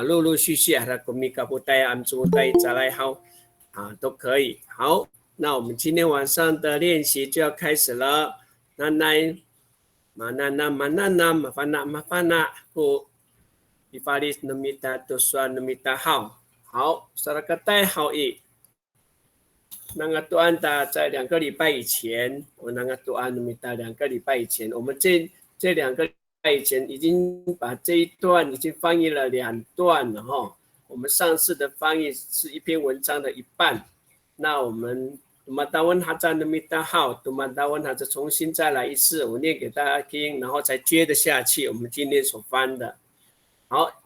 陆陆续续啊，国民搞不带俺中带再来好都可以。好，那我们今天晚上的练习就要开始了。那mana mafana ku ifaris numita tuswa numita hao。好，萨拉个带好一。那个杜安达在2个礼拜以前，我那个杜安努米达2个礼拜以前，我们这2个礼拜以前已经把这一段已经翻译了2段了哈。我们上次的翻译是一篇文章的一半，那我们Tumatawan Haja Numita Hao Tumatawan Haja重新再来一次，我念给大家听，然后才接着下去。我们今天所翻的，好。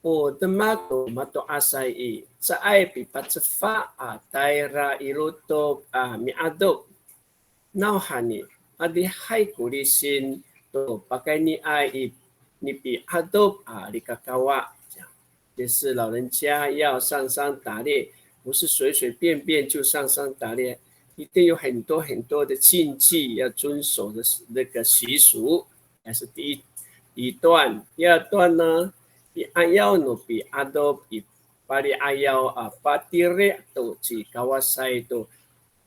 Udma mato asai sa ai pipatsefa taira ilutok miadok nauhani adi hai kulisin to pakai ni ai ni pi adok likakawa， 就是老人家要上山打猎，不是随随便便就上山打猎，一定有很多很多的禁忌要遵守的那个习俗，还是第一段。第二段呢？Ayaw no pi adop pari ayaw patire to si kawasai to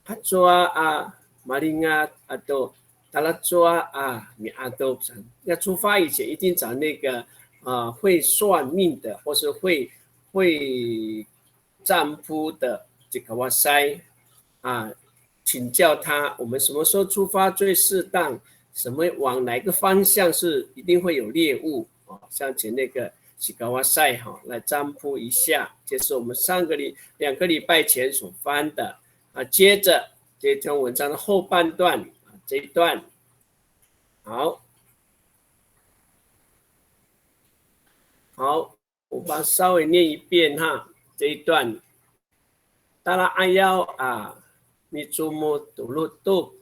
patsoa maringat atau talatsoa mi adop。 要出发以前一定找那个会算命的或是会占卜的这个kawasai请教他我们什么时候出发最适当，什么往哪个方向是一定会有猎物像前那个西高瓦塞来占卜一下，这是我们2个礼拜前所翻的接着这篇文章的后半段这一段，好，我把稍微念一遍这一段。Tala ayaw mitsumo tulutok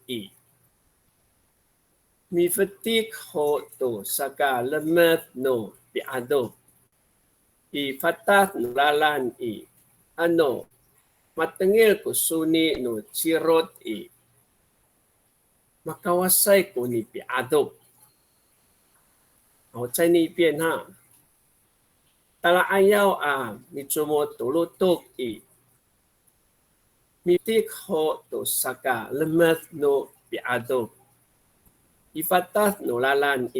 mifatik ho to saka lemet no piado ifatah nulalan matengil kusuni no cirot makawasai ko ni piado。 我再念一遍Tala ayaw mitsumo tulutok mitik ho to saka lemet no piado ifatah nulalan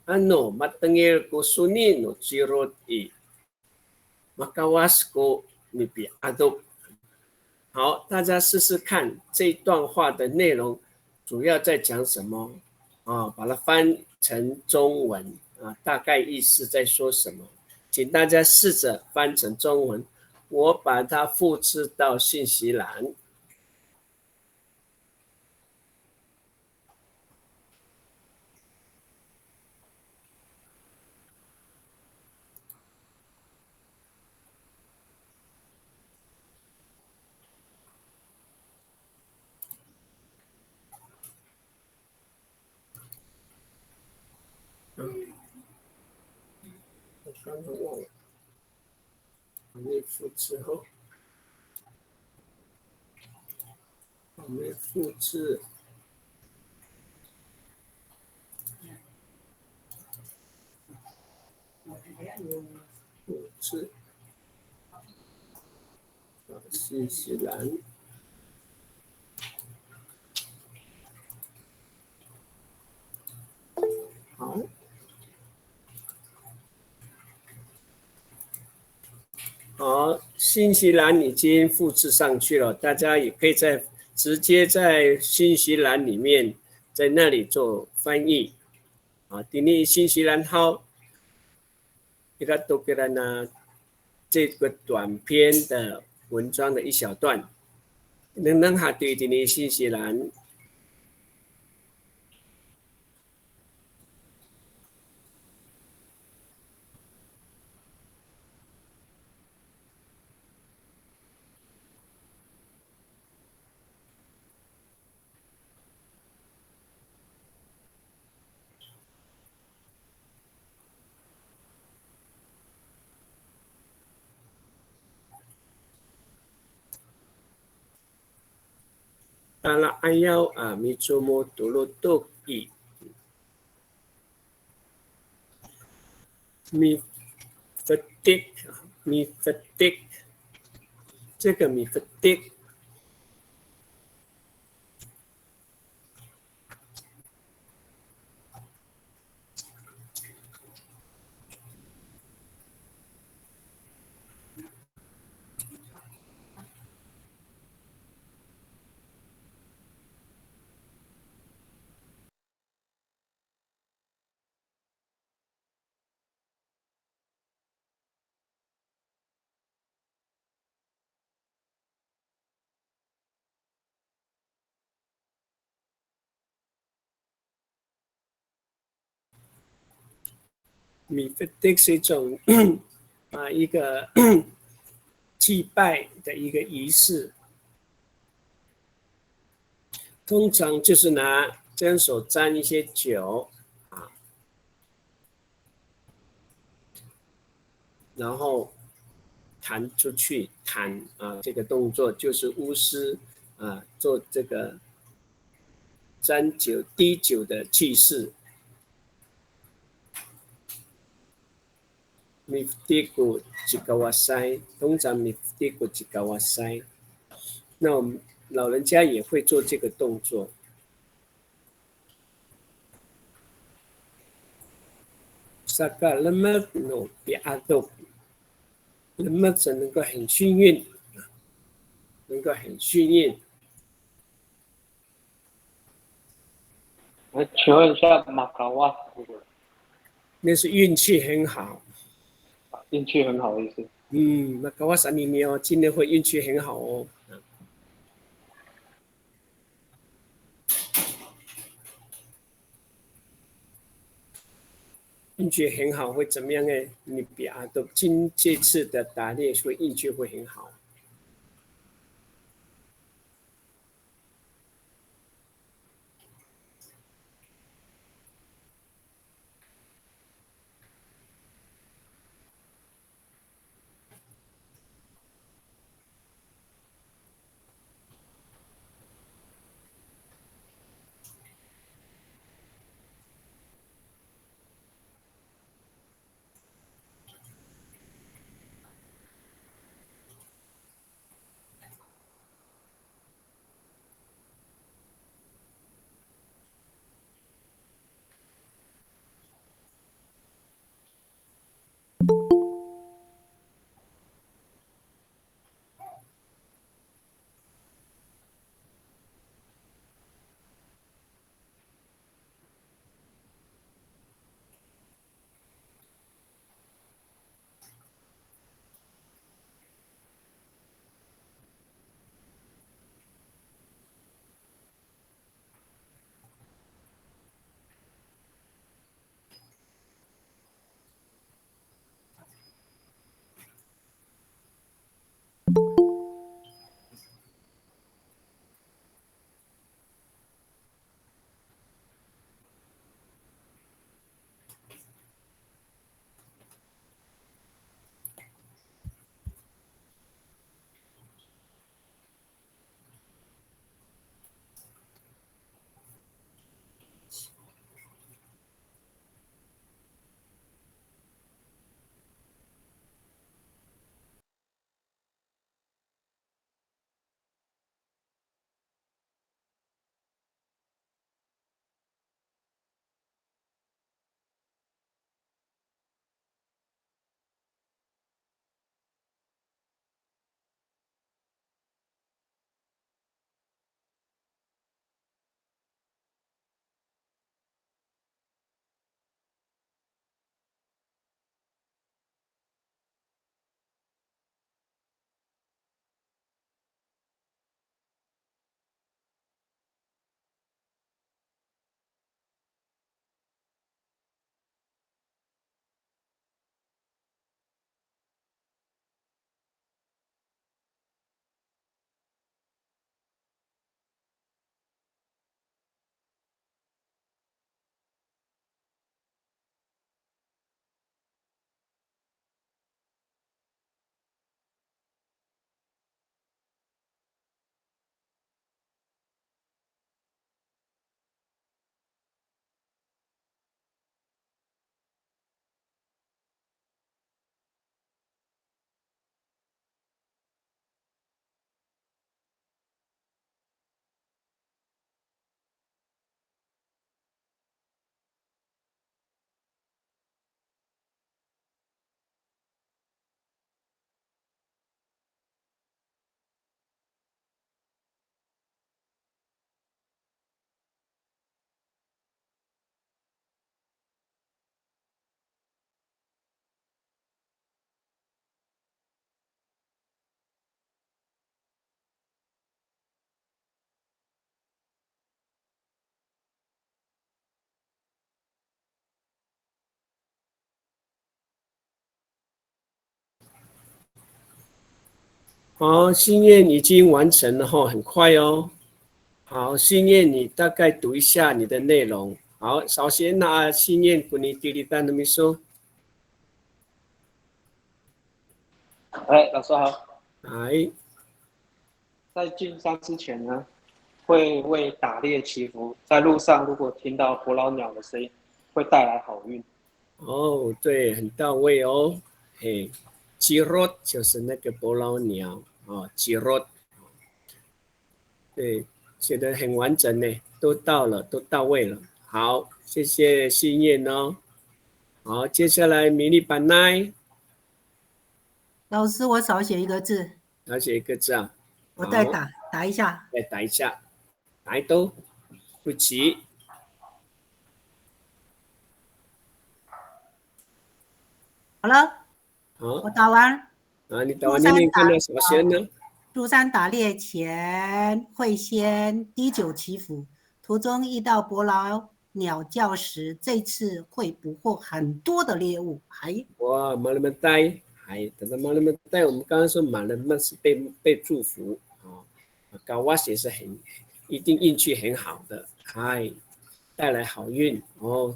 matengil kusuni no cirot makawas ko ni piado。 好，大家试试看这一段话的内容主要在讲什么把它翻成中文大概意思在说什么，请大家试着翻成中文，我把它复制到信息栏。我刚刚忘了，我们复制后，我们复制，信息栏。好，信息栏已经复制上去了，大家也可以直接在信息栏里面，在那里做翻译点击信息栏后，一个都给了这个短篇的文章的一小段，能下对点击信息栏。Tala ayaw mitsumo tulutok fatigue 米 fatigue 这个米 fatigue 米 fatigue 是一种一个祭拜的一个仪式，通常就是拿针手沾一些酒啊，然后弹出去，弹啊，这个动作就是巫师啊做这个沾酒滴酒的祭祀。Miftiku Jikawasai，通常 Miftiku Jikawasai，那我们老人家也会做这个动作。Saka lemak no piadok，lemak 只能够很幸运，能够很幸运。请问一下，马卡瓦那是运气很好。运气很好的意思。那高瓦萨尼米哦，今年会运气很好哦。运气很好会怎么样呢？你比阿都这次的打猎会运气会很好。好，心愿已经完成了哈，很快哦。好，心愿你大概读一下你的内容。好，首先呢，心愿给你第一单的没说，哎，老师好。哎，在进山之前呢，会为打猎祈福，在路上如果听到伯劳鸟的声音，会带来好运。哦，对，很到位哦。嘿，吉罗就是那个伯劳鸟哦，吉罗，对，写的很完整呢，都到了，都到位了。好，谢谢心愿哦。好，接下来米粒板奈，老师，我少写一个字，要写一个字啊。我再好，打一下。再打一下，来都不急。好了，好，我打完。啊，你打入完念山打念看呢，首先呢，入山打猎前会先滴酒祈福，途中遇到伯劳鸟叫时，这次会捕获很多的猎物。还哇，马来们带，还等到马来们带，我们刚刚说马来们是被祝福啊，高瓦也是一定运气很好的，嗨，带来好运哦。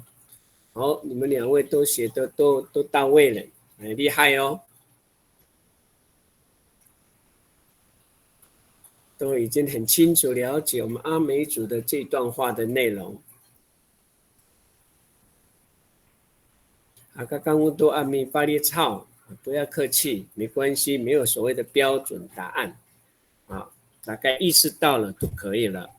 好，你们两位都写的都到位了，很厉害哦，都已经很清楚了解我们阿美族的这段话的内容。啊，刚刚我都阿米巴利操，不要客气，没关系，没有所谓的标准答案啊，大概意识到了就可以了。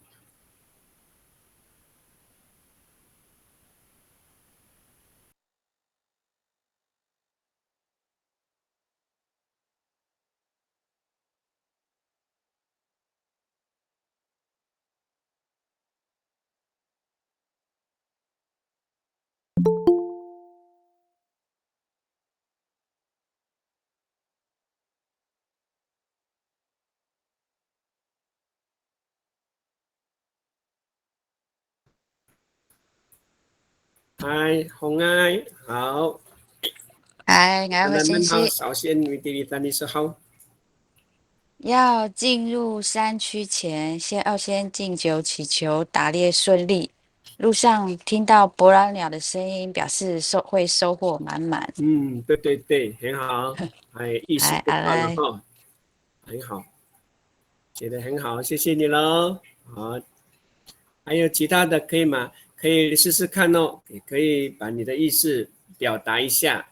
嗨，红爱，好，嗨，我会咱们好，先是首先为第一单你说好，要进入山区前，先敬酒祈求打猎顺利。路上听到伯劳鸟的声音，表示会收获满满。嗯，对对对，很好，哎，意识嗨，不到了阿来，哈，很好，写的很好，谢谢你喽。好，还有其他的可以吗？可以试试看哦，也可以把你的意思表达一下。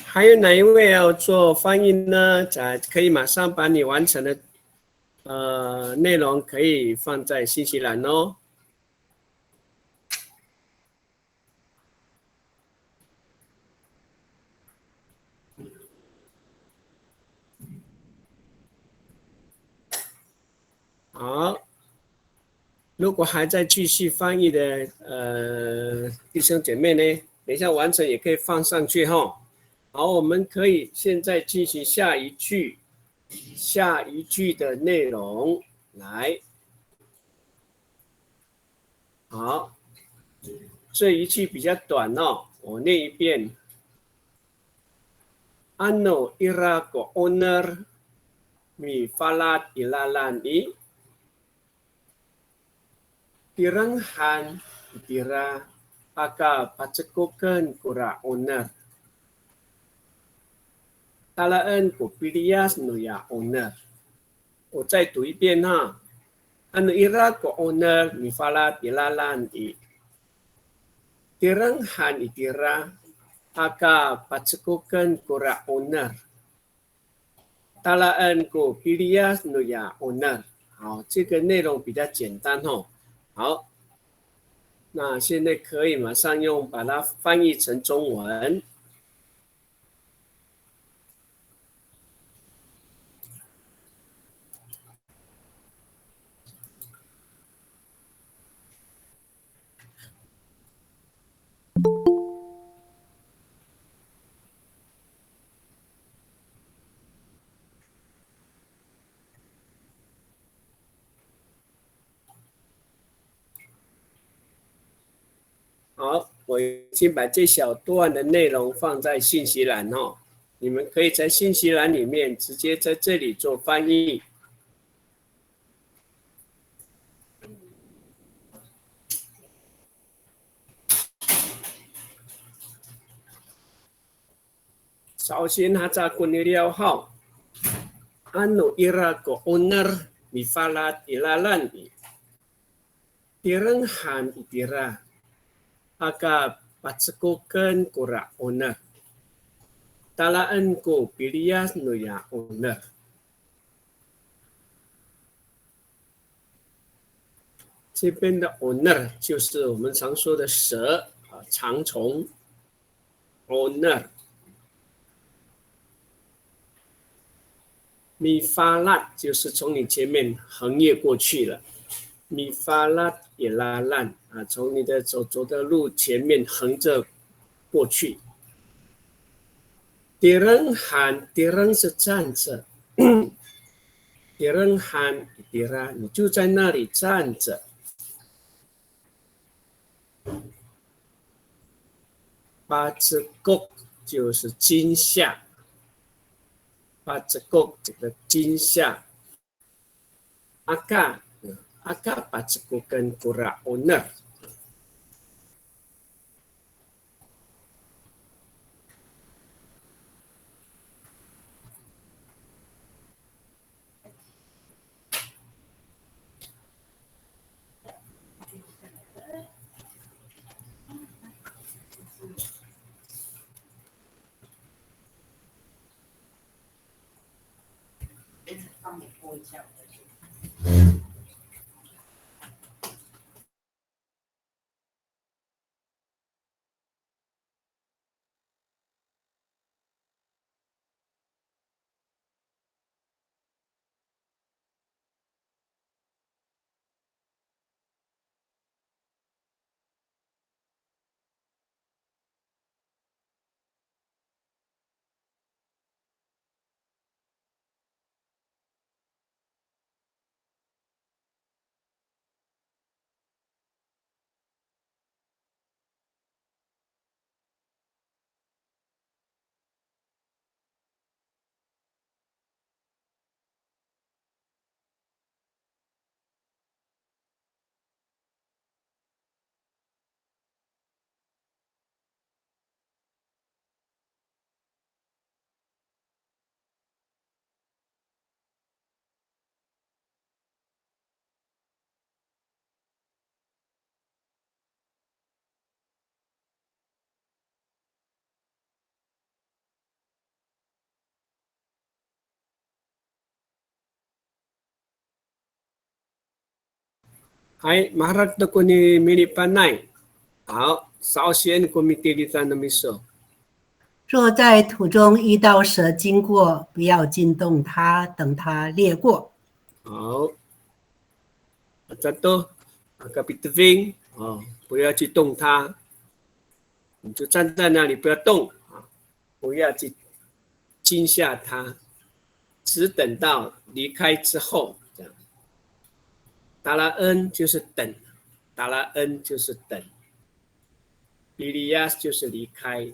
还有哪一位要做翻译呢？可以马上把你完成的内容可以放在信息栏哦。好，如果还在继续翻译的弟兄姐妹呢，等一下完成也可以放上去哈。好，我们可以现在进行下一句的内容来。好，这一句比较短哦，我念一遍。Ano ira ko owner mi falat ilalan i tiranghan tira aka pacekuken kura owner talaan ko pilias no ya owner 我再读一遍哈。Ano ira ko owner mi falat ilalan i tiranghan itira aka pacekuken kura owner talaan ko pilias no ya owner 好，这个内容比较简单哦。好，那现在可以马上把它翻译成中文。好，我已经把这小段的内容放在信息栏哦，你们可以在信息栏里面直接在这里做翻译。首先，他在讲了后，anu ira ko owner mi falat ilalan i tiranghan itira aka patsekuken kura owner talaan ko pilias no ya owner 这边的 owner 就是我们常说的蛇啊，长虫 owner。米发烂就是从你前面横越过去了，米发烂也拉烂啊，从你的走的路前面横着过去。敌人喊，敌人是站着，敌人喊，敌人你就在那里站着。八只狗就是惊吓，八只狗这个惊吓。Aka pacekuken kura owner Hai, maharap to ko ni Mili Panay. 好，首先我们第一站那么说，若在途中遇到蛇经过，不要惊动它，等它掠过。好，这都kapit ving，不要去动它，你就站在那里不要动啊，不要去惊吓它，只等到离开之后，这样。达拉恩就是等，达拉恩就是等，比利亚就是离开。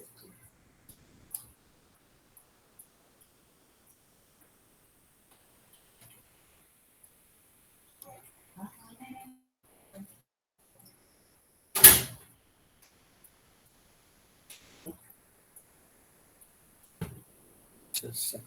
就是。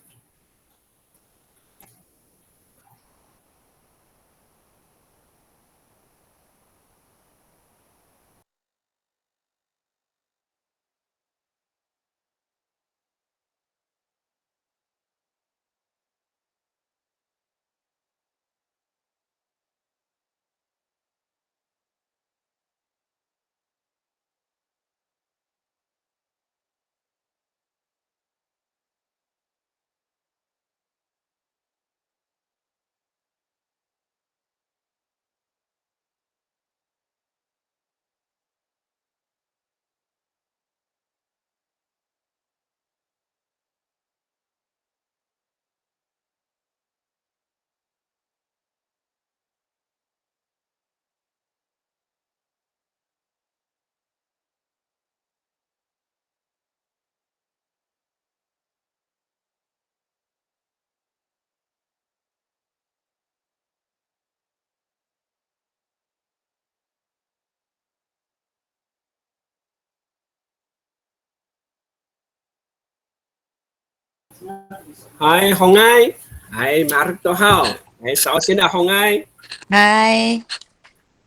嗨，红爱，嗨，马尔多好，哎，首先的红爱，嗨，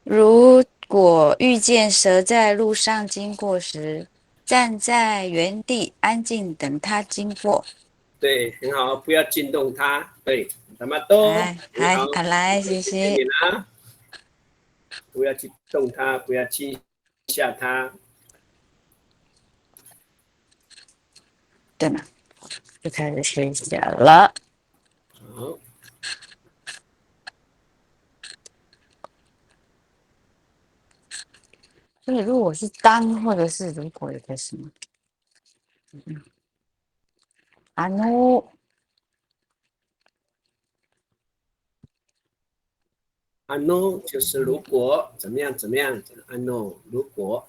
如果遇见蛇在路上经过时，站在原地安静等它经过。对，很好，不要惊动它，对，那么多，很好，阿来，谢谢谢你谢。啦，不要去动它，不要惊吓它。对了，就开始睡觉了。好，所以如果是当或者是如果有个什么，啊努安诺就是如果怎么样怎么样，安诺如果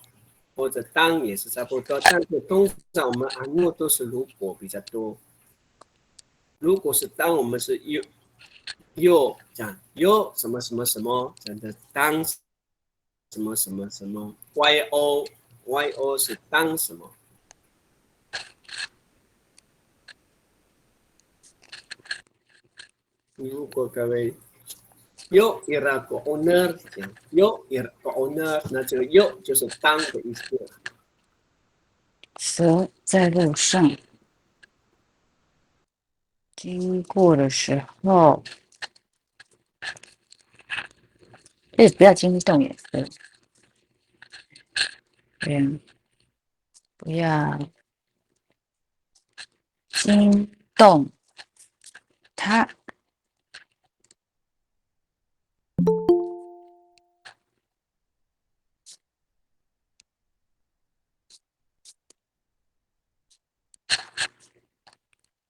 或者当也是差不多，但是通常我们安诺都是如果比较多。如果是当，我们是又讲又什么什么什么，讲的当什么什么什么 yo 是当什么？如果各位又 ira ko owner， 又 ira ko owner， 那这个又就是当的意思。蛇在路上经过的时候，不要惊动也是，不要惊动它。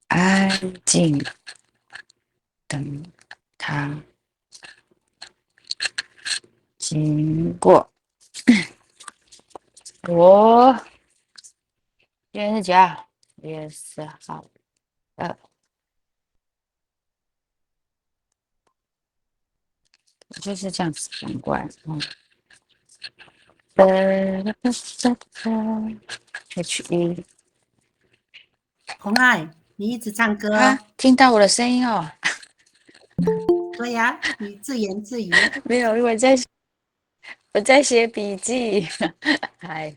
安静等它经过。我今天是几号？6月4号。就是这样子转过来。H1。红爱，你一直唱歌哈，哦。听到我的声音哦？对呀，你自言自语。没有，因为我在写笔记。嗨。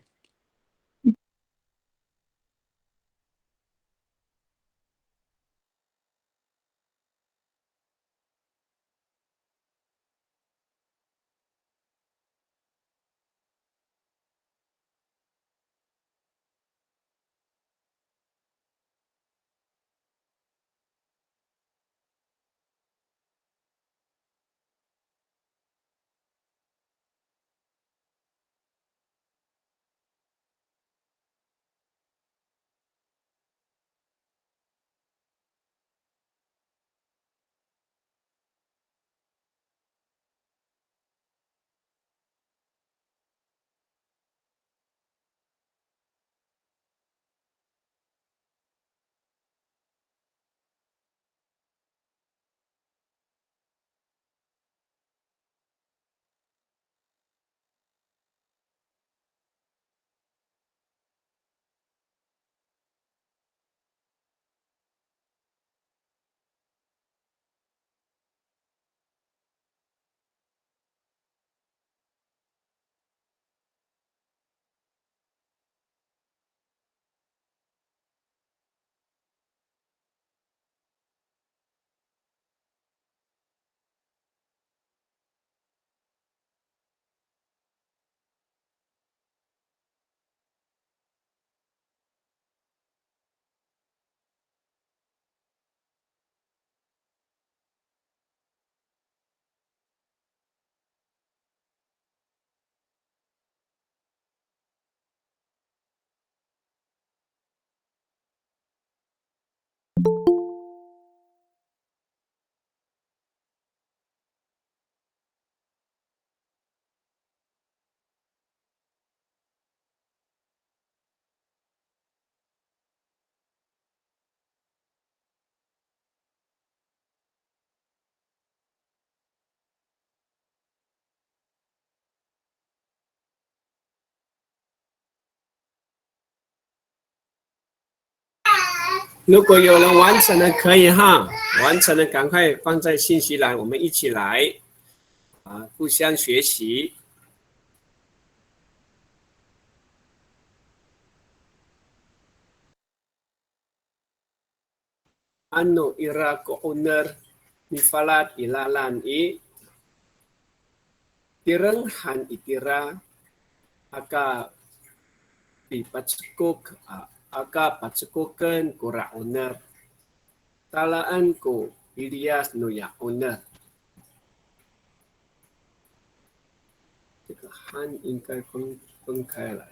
如果有人完成了，可以哈，完成了赶快放在信息栏，我们一起来互相学习。Ano ira ko owner ni falat ilalan tirenghan itira aka pipatskuk aka patsukuken kura owner talaan ko Ilyas no ya owner 这个汉应该分开来。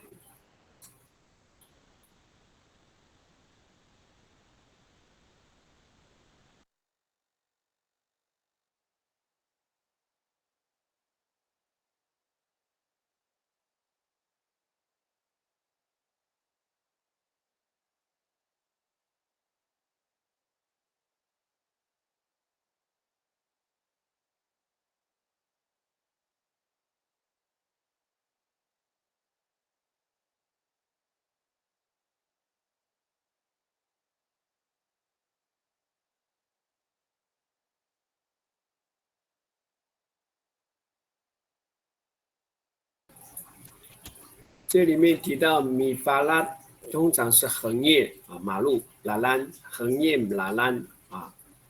这里面提到米法拉通常是横越马路拉兰，横越拉兰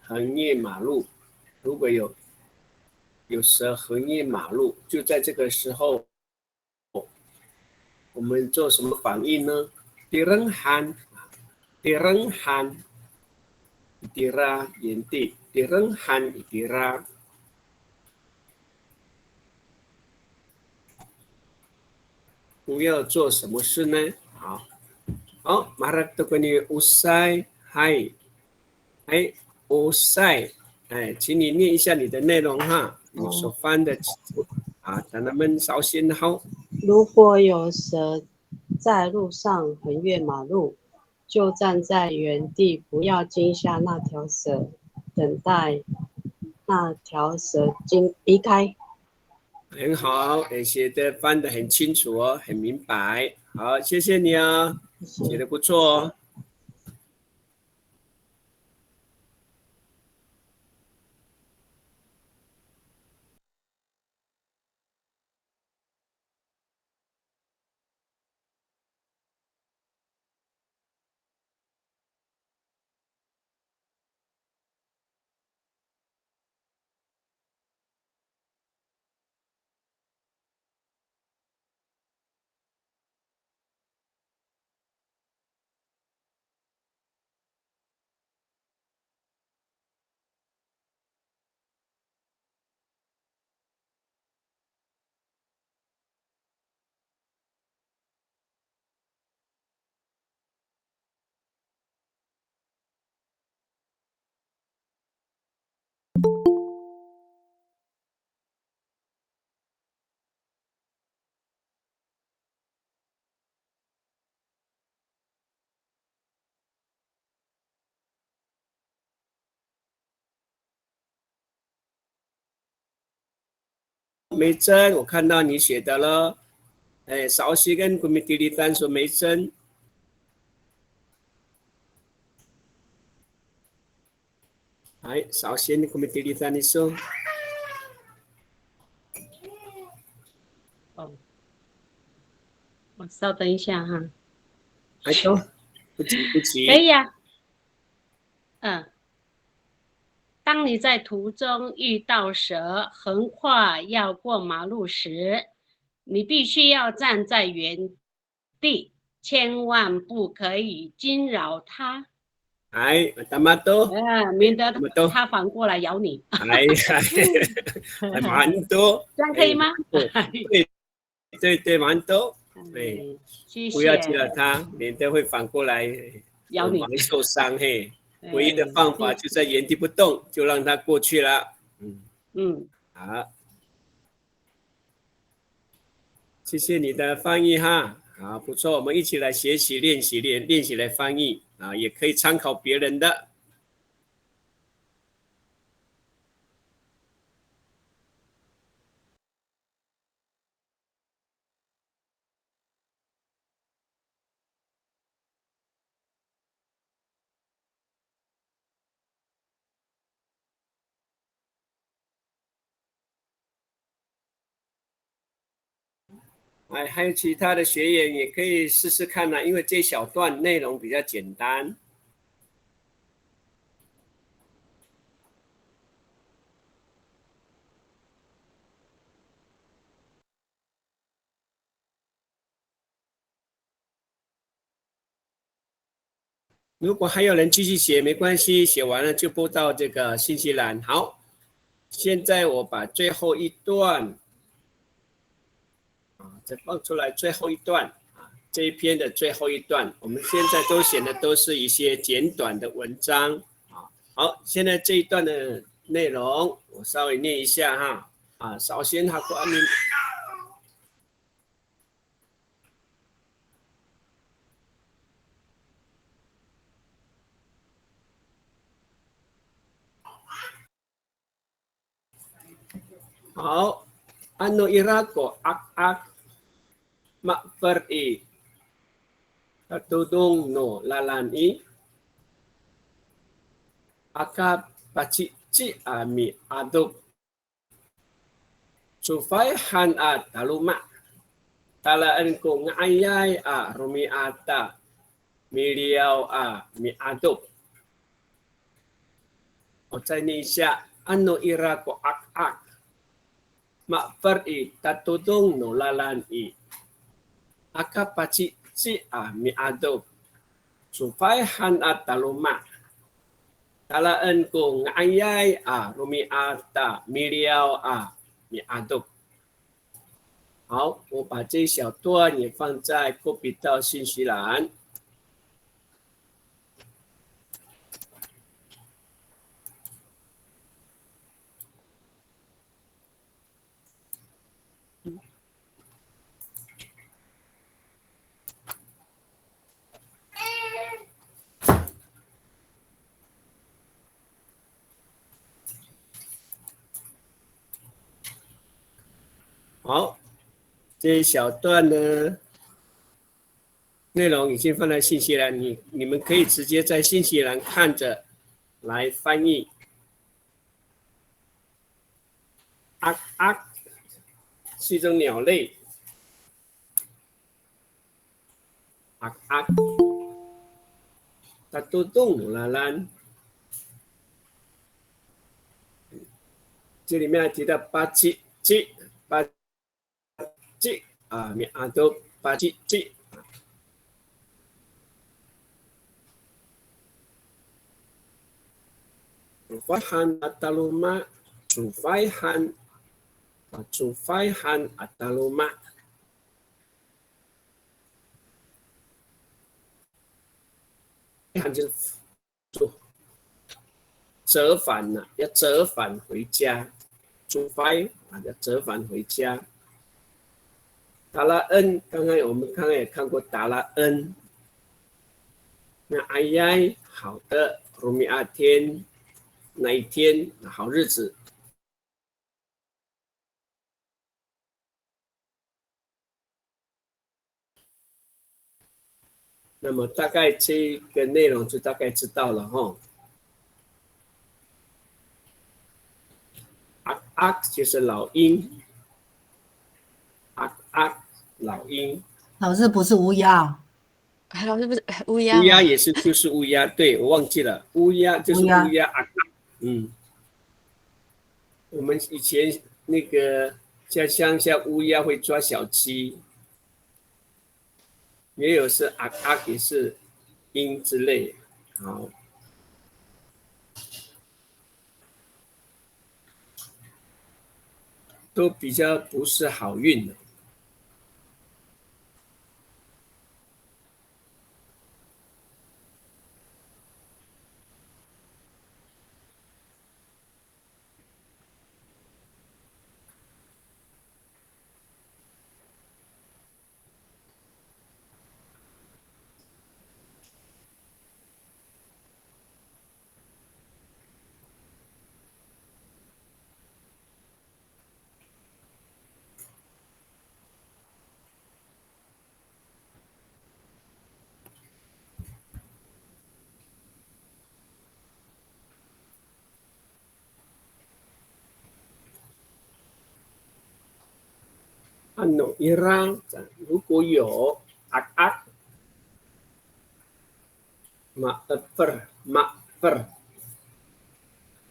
横越马路。如果有蛇横越马路，就在这个时候，我们做什么反应呢？Tirenghan itira 原地 Tirenghan itira。不要做什么事呢？好，Marak tu kini usai hai usai，请你念一下你的内容哈，你所翻的等他们稍先好。如果有蛇在路上横越马路，就站在原地，不要惊吓那条蛇，等待那条蛇离开。很好，写的翻得很清楚哦，很明白。好，谢谢你啊，写得不错哦。梅珍，我看到你写的了。稍息跟古米迪里丹说梅珍。稍先古米迪里丹你说。我稍等一下哈。都不急。可以啊。当你在途中遇到蛇横跨要过马路时，你必须要站在原地，千万不可以惊扰它。tama to。免得它反过来咬你。蛮多。这样可以吗？对，蛮多。谢谢。不要惊扰它，免得会反过来咬你，受伤嘿。唯一的方法就在原地不动，就让它过去了。好，谢谢你的翻译哈。好，不错，我们一起来学习、练习来翻译啊，也可以参考别人的。还有其他的学员也可以试试看呢，因为这一小段内容比较简单。如果还有人继续写，没关系，写完了就播到这个信息栏。好，现在我把最后一段再放出来，最后一段这一篇的最后一段，我们现在都写的都是一些简短的文章好，现在这一段的内容我稍微念一下哈首先他说你好，ano ira ko ak makperi katudong no lalani aka pacici ami aduk sufai han taluma talaan ko ngayay rumi ata miliao mi aduk 我再念一下 ano ira ko ak makperi katudong no lalani aka pacici mi aduk sufai han taluma talaan ko ngayay rumi ata miliao mi aduk 好，我把这一小段也放在 copy 到信息栏。好，这一小段呢，内容已经放在信息栏，你们可以直接在信息栏看着来翻译。是一种鸟类。Katudong lalan， 这里面提到巴吉米阿多巴吉。Sufaihan ataluma, Sufaihan ataluma。就是折返了，要折返回家。Sufai要折返回家。达拉恩，刚刚我们也看过达拉恩。那ayai 好的 ，Rumi aten 那一天好日子。那么大概这个内容就大概知道了哈。就是老鹰，老鹰。老师不是乌鸦。老师不是乌鸦吗？乌鸦也是，就是乌鸦，对我忘记了，乌鸦就是乌鸦我们以前那个在乡下，乌鸦会抓小鸡，也有是也是鹰之类。好，都比较不是好运的。ano ira，如果有 ak makper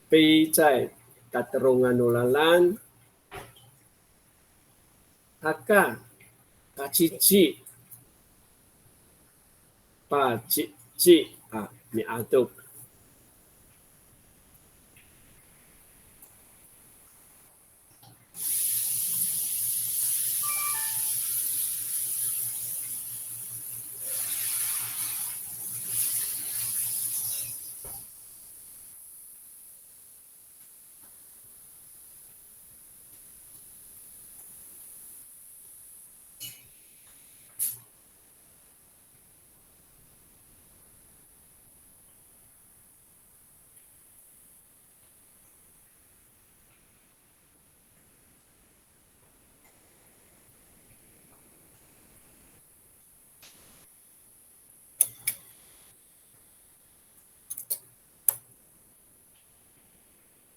飞在 katerungan ulalan haka kacici pacici miaduk.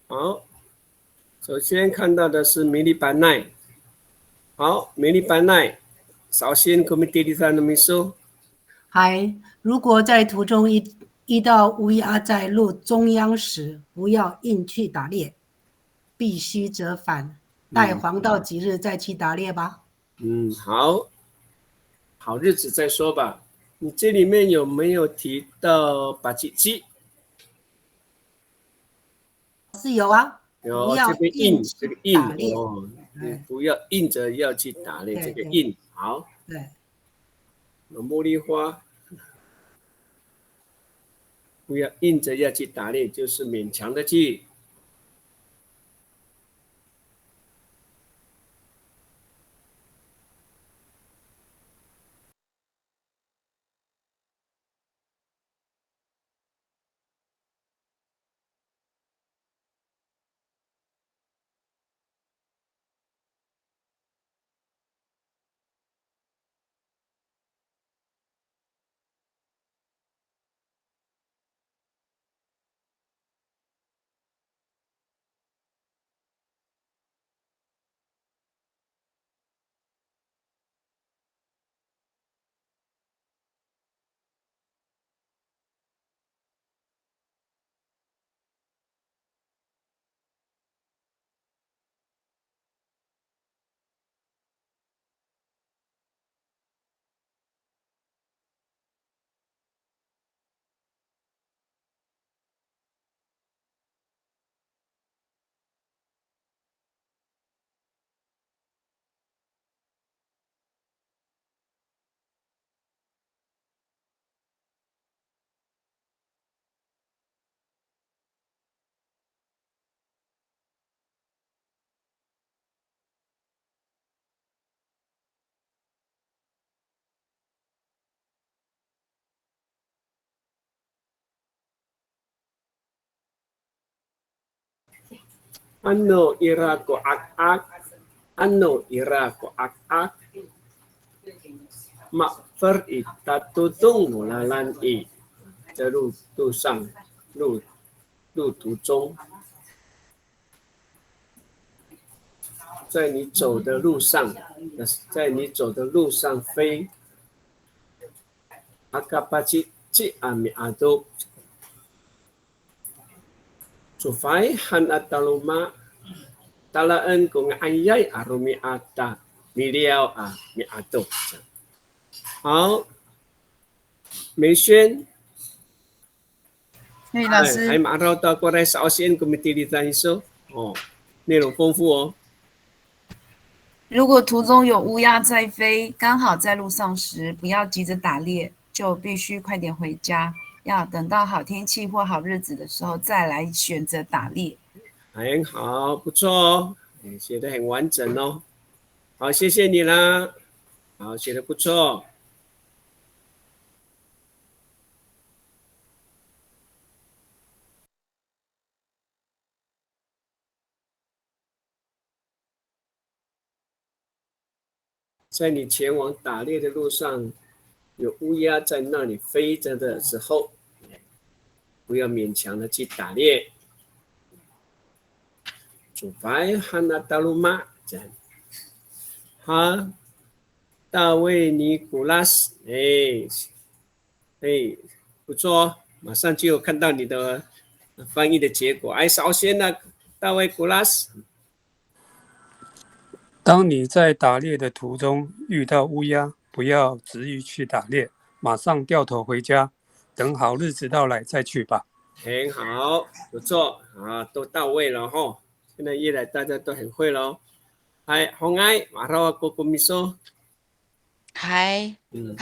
好，首先看到的是米利班奈。好，米利班奈，首先 komite di sana miso。如果在途中遇到乌鸦在路中央时，不要硬去打猎，必须折返，待黄道吉日再去打猎吧。好日子再说吧。你这里面有没有提到把鸡？是有啊，有不要这个硬这个去打猎。你不要硬着要去打猎，这个硬好。对。茉莉花，不要硬着要去打猎，就是勉强的去。Ano ira ko ak-ak? Ano ira ko ak-ak? Makfer itatutong mulalan i 在路上路途中，在你走的路上飞。Akapaci ami aduk Sufai han ataluma talaan kung ayay arumi ata miliao mi aduk。好，美萱。老师，还马上到过来首先我们第二单说内容丰富哦。如果途中有乌鸦在飞，刚好在路上时，不要急着打猎，就必须快点回家，要等到好天气或好日子的时候再来选择打猎。很好，不错哦，写得很完整哦。好，谢谢你啦。好，写得不错。在你前往打猎的路上，有乌鸦在那里飞着的时候，不要勉强的去打猎。Supaya hana taluma 哈，大卫尼古拉斯，哎，不错哦，马上就有看到你的翻译的结果。哎，首先呢，大卫古拉斯，当你在打猎的途中遇到乌鸦，不要执意去打猎，马上掉头回家，等好日子到来再去吧。很好，不错啊，都到位了哈。现在越来大家都很会喽。哎，红爱，马上哥哥咪说，还嗯，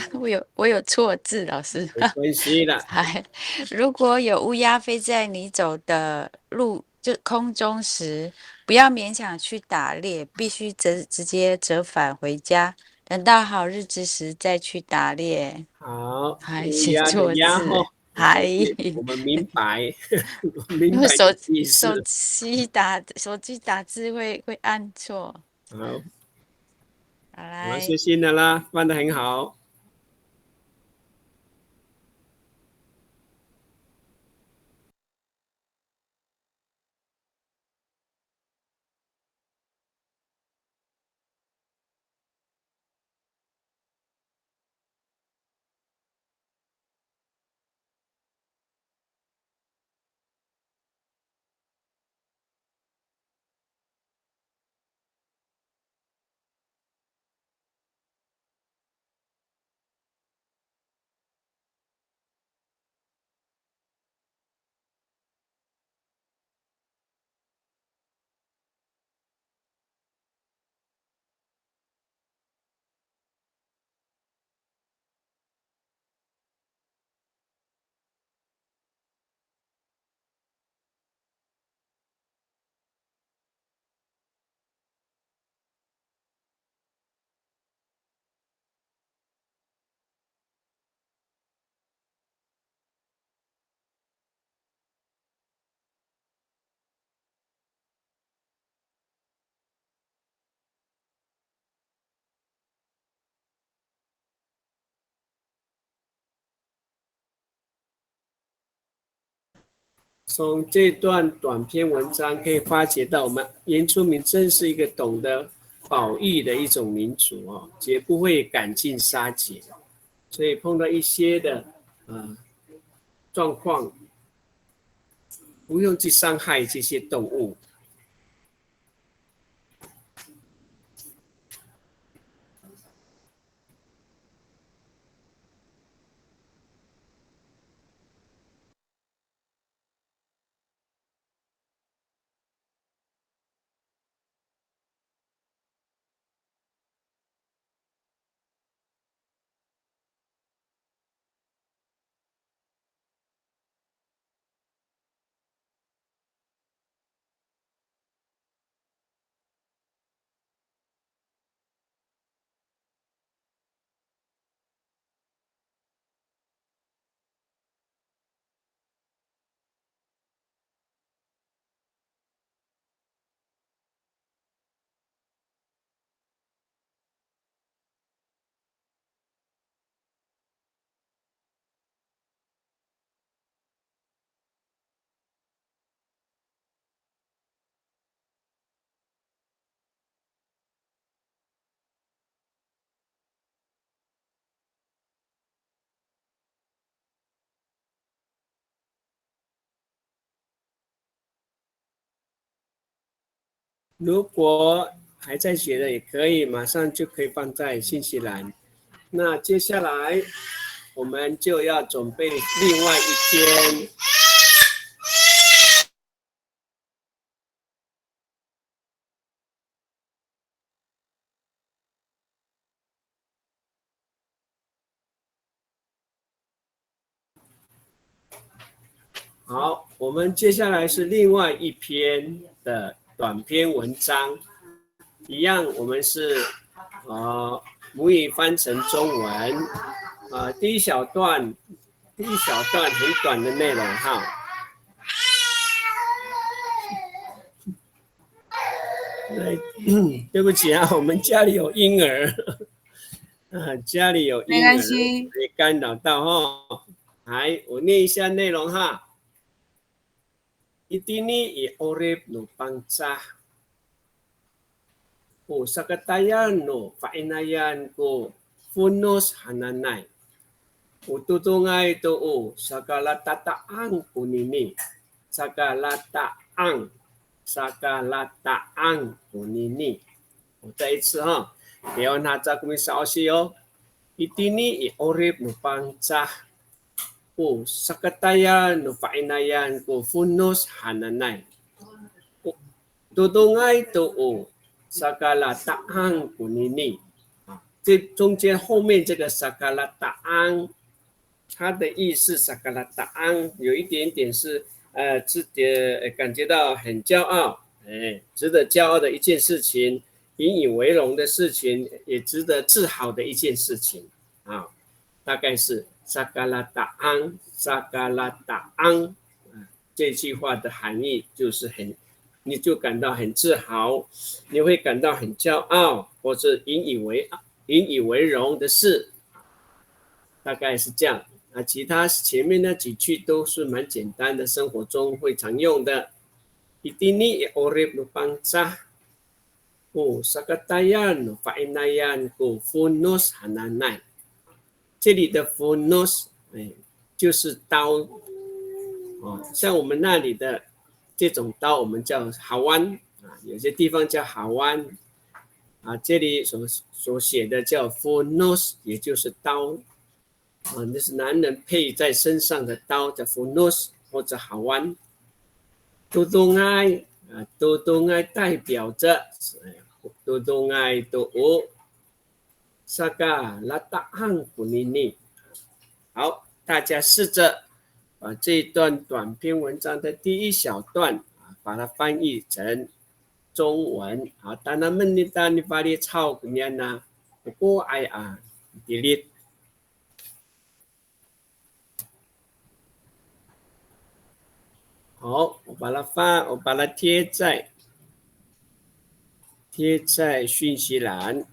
我有错字，老师。没关系啦。还如果有乌鸦飞在你走的路就空中时，不要勉强去打猎，必须直接折返回家，等到好日子时再去打猎。好，还乌鸦的写错字，鸦哈，还我们明白，我明白因为意思。手机打字会按错。好，好好，来，谢谢你啦，翻得很好。从这段短篇文章可以发觉到，我们原住民真是一个懂得保育的一种民族哦，绝不会赶尽杀绝。所以碰到一些的状况，不用去伤害这些动物。如果还在学的也可以，马上就可以放在信息栏。那接下来我们就要准备另外一篇。好，我们接下来是另外一篇的短篇文章，一样我们是母语翻成中文，第一小段很短的内容哈。对不起啊，我们家里有婴儿，家里有婴没关儿系。被干扰到哈。来，我念一下内容哈。Itini i orib no pangsa. ku sakatayan no fainayan ku funos hananay. Ututungay to sakalataang kunini. Sakalataang kunini. 我再一次哈，别问他在后面稍息哦。Itini i orib no pangca. Ku sakatayan no fainayan ku funos hananay. Tutungay to sakalataang kunini. 这中间后面这个萨卡拉达安，它的意思萨卡拉达安有一点点是自己感觉到很骄傲，值得骄傲的一件事情，引以为荣的事情，也值得自豪的一件事情啊，大概是萨卡拉达安，萨卡拉达安，这句话的含义就是你就感到很自豪，你会感到很骄傲，或是引以为荣的事，大概是这样。其他前面那几句都是蛮简单的，生活中会常用的。Itini orib no pangsa, ku sakatayan no fainayan ku funos hananay。这里的 funos 就是刀，像我们那里的这种刀，我们叫好湾有些地方叫好湾。这里所写的叫 funos， 也就是刀，那是男人佩在身上的刀，叫 funos 或者好湾。tutungay， tutungay 代表着 tutungay to sakalataang kunini。好，大家试着把这一段短篇文章的第一小段把它翻译成中文。好，当然们你当你把你抄个面呢，不过爱delete。好，我把它贴在讯息栏。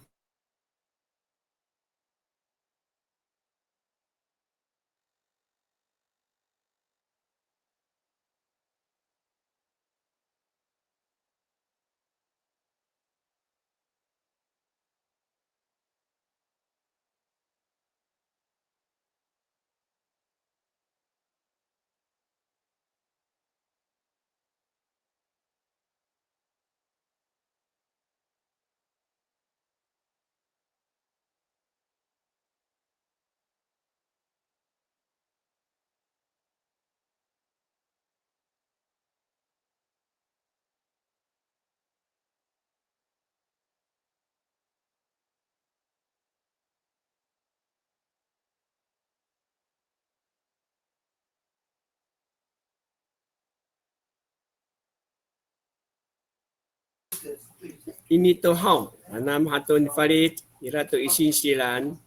Ini to hao, anam hatun farid, ira to isin silan.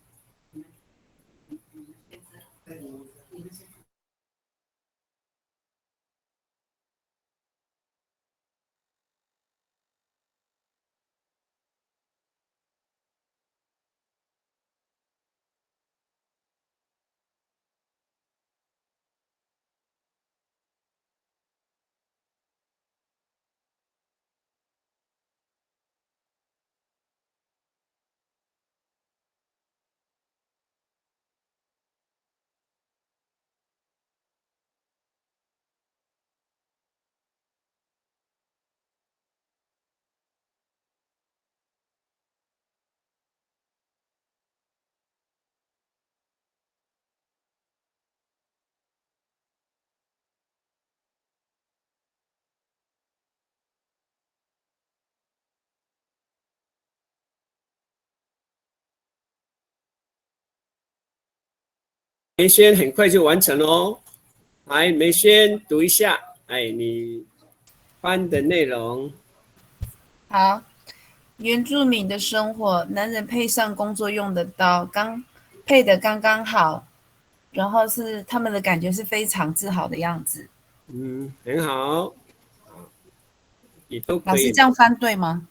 梅轩很快就完成了哦。来，梅轩读一下，你翻的内容。好，原住民的生活，男人配上工作用的刀，配的刚刚好，然后是他们的感觉是非常自豪的样子。很好，你都可以。老师这样翻对吗？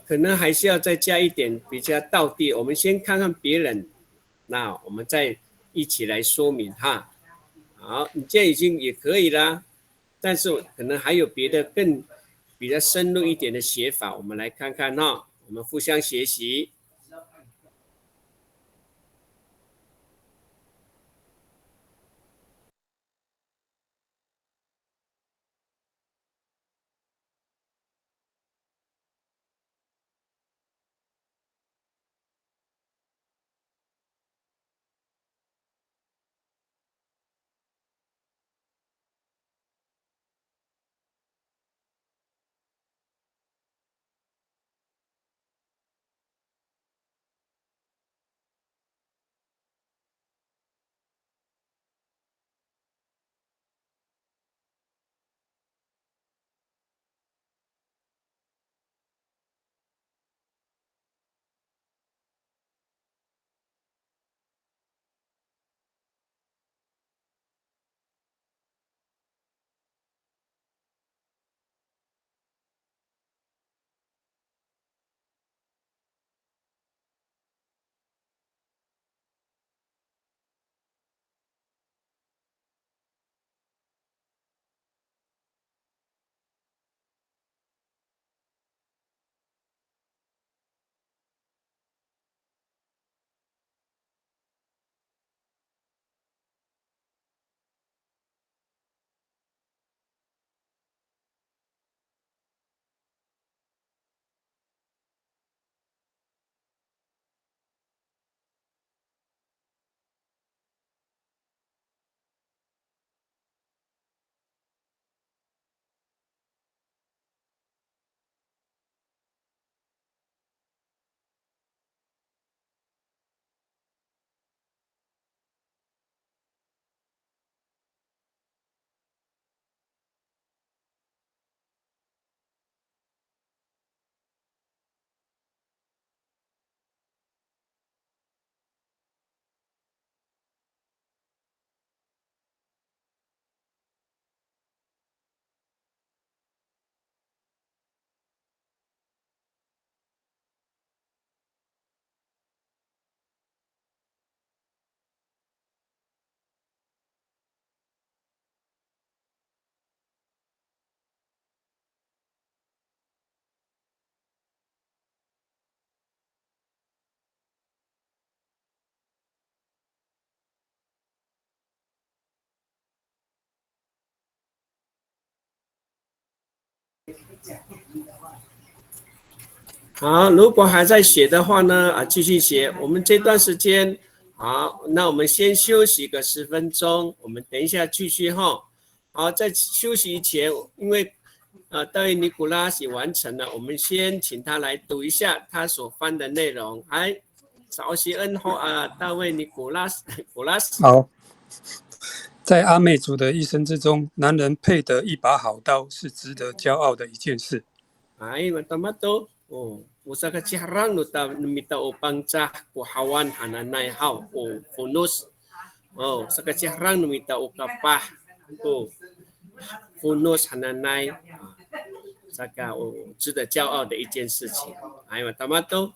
可能还是要再加一点比较道地。我们先看看别人，那我们再一起来说明哈。好，你这已经也可以啦，但是可能还有别的更比较深入一点的写法，我们来看看哈。我们互相学习。好，如果还在写的话呢，继续写。我们这段时间，好，那我们先休息个10分钟，我们等一下继续哈。好，在休息以前，因为大卫尼古拉斯完成了，我们先请他来读一下他所翻的内容。来，早些恩后大卫尼古拉斯，好，在阿美族的一生之中，男人配得一把好刀是值得骄傲的一件事。Ay, mata-mato. Oh, usa ka ciharang no ta numita o pangcah kuhawan hananay haw o funus. Oh, sa ka ciharang numita o kapah o funus hananay saka o 值得骄傲的一件事情。哎，mata-mato。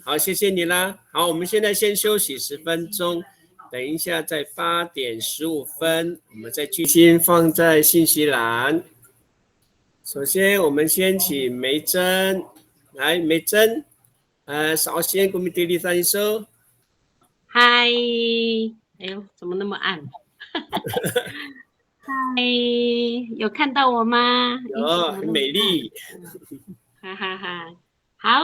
好，谢谢你啦。好，我们现在先休息10分钟，等一下在8点15分，我们再继续放在信息栏。首先，我们先请梅珍来，梅珍，首先我们第一三首。嗨，哎呦，怎么那么暗？嗨，有看到我吗？有，很美丽。哈哈哈，好。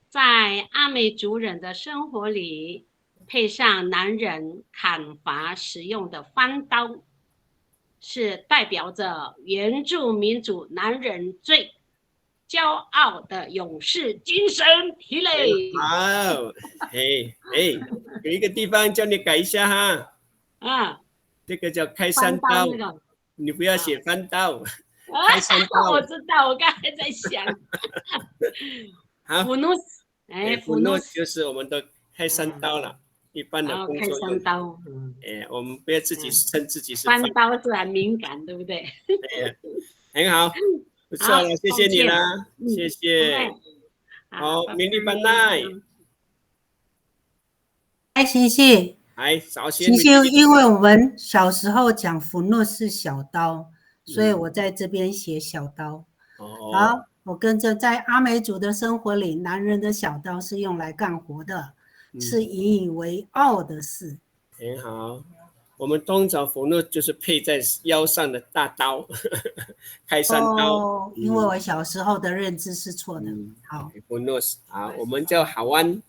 在阿美族人的生活里，配上男人砍伐使用的翻刀，是代表着原住民族男人最骄傲的勇士精神。提嘞，好，有一个地方叫你改一下哈。啊，这个叫开山刀，那个你不要写翻刀。开山刀，我知道，我刚才在想。好，福诺斯，福诺就是我们的开山刀了。一般的工作开山刀，我们不要自己称自己是翻刀是很敏感，对不对？很好，不错了，谢谢你啦，谢谢。好，明利班奈，星星，早些。星星，因为我们小时候讲福诺是小刀，所以我在这边写小刀。哦，好，我跟着在阿美族的生活里，男人的小刀是用来干活的，是引以为傲的事。很好。我们通常符箓就是配在腰上的大刀，开山刀。哦，因为我小时候的认知是错的。好，符箓好，我们叫好弯，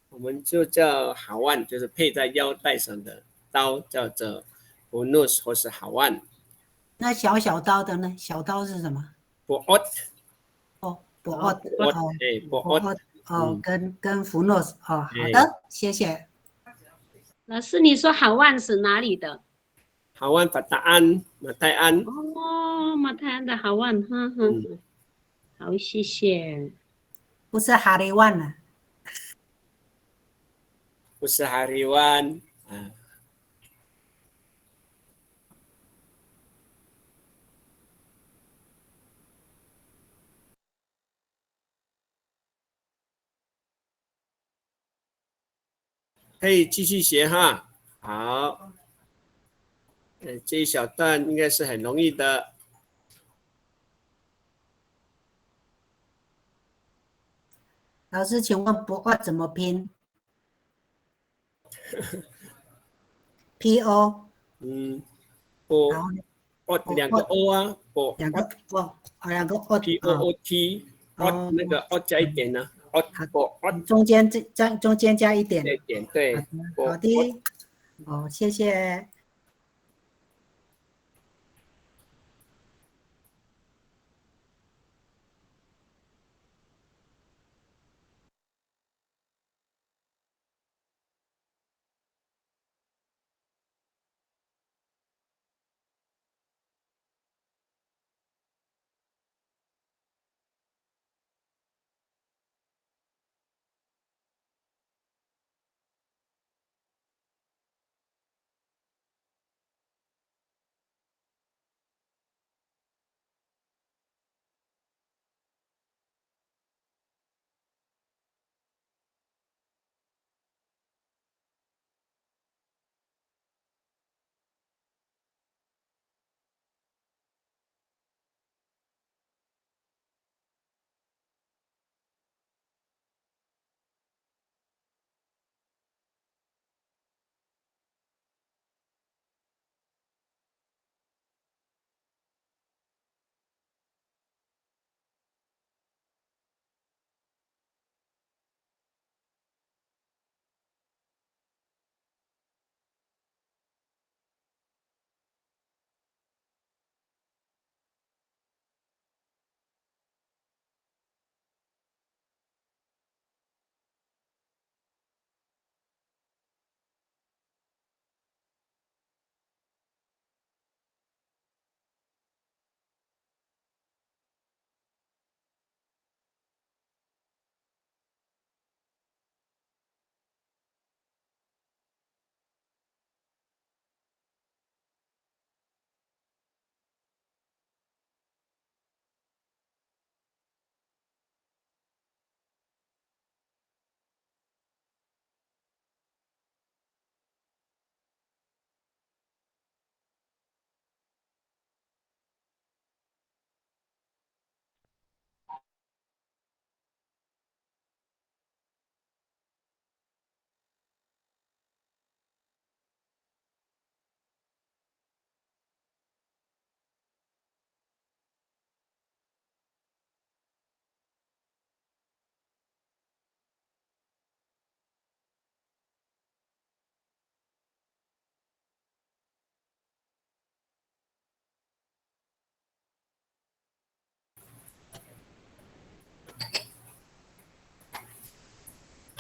我们就叫好弯，就是配在腰带上的刀，叫做符箓或是好弯。那小刀的呢？小刀是什么？薄옷，薄薄옷，哦，跟符箓哦，好的，谢谢。老师，你说好万是哪里的？好弯Bataan，马泰安。哦，马泰安的好万，好，谢谢。不是哈利万啊。不是hariwan。可以继续学哈。好，这一小段应该是很容易的。老师，请问薄옷怎么拼？PO。薄옷两个 O 啊，薄两个 O，两个 O。POOT，那个 O 加一点呢，O 中间加一点。一点，对。好的，哦，谢谢。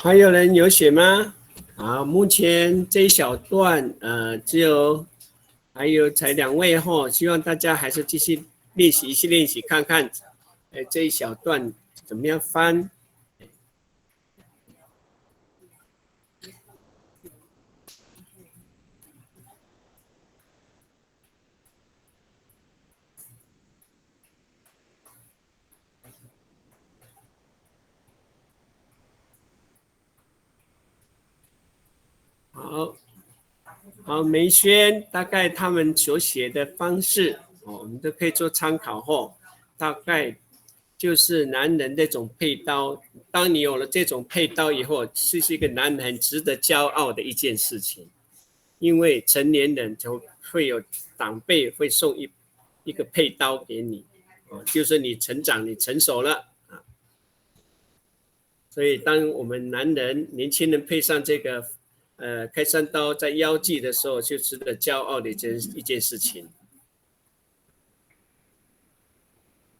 还有人有写吗？好，目前这一小段只有还有才2位哈，希望大家还是继续练习看看，这一小段怎么样翻？好，梅轩大概他们所写的方式我们都可以做参考后，大概就是男人这种配刀。当你有了这种配刀以后，是一个男人很值得骄傲的一件事情，因为成年人就会有长辈会送一个配刀给你，就是你成长，你成熟了啊。所以当我们男人年轻人配上这个开山刀在腰际的时候，就值得骄傲的一件事情。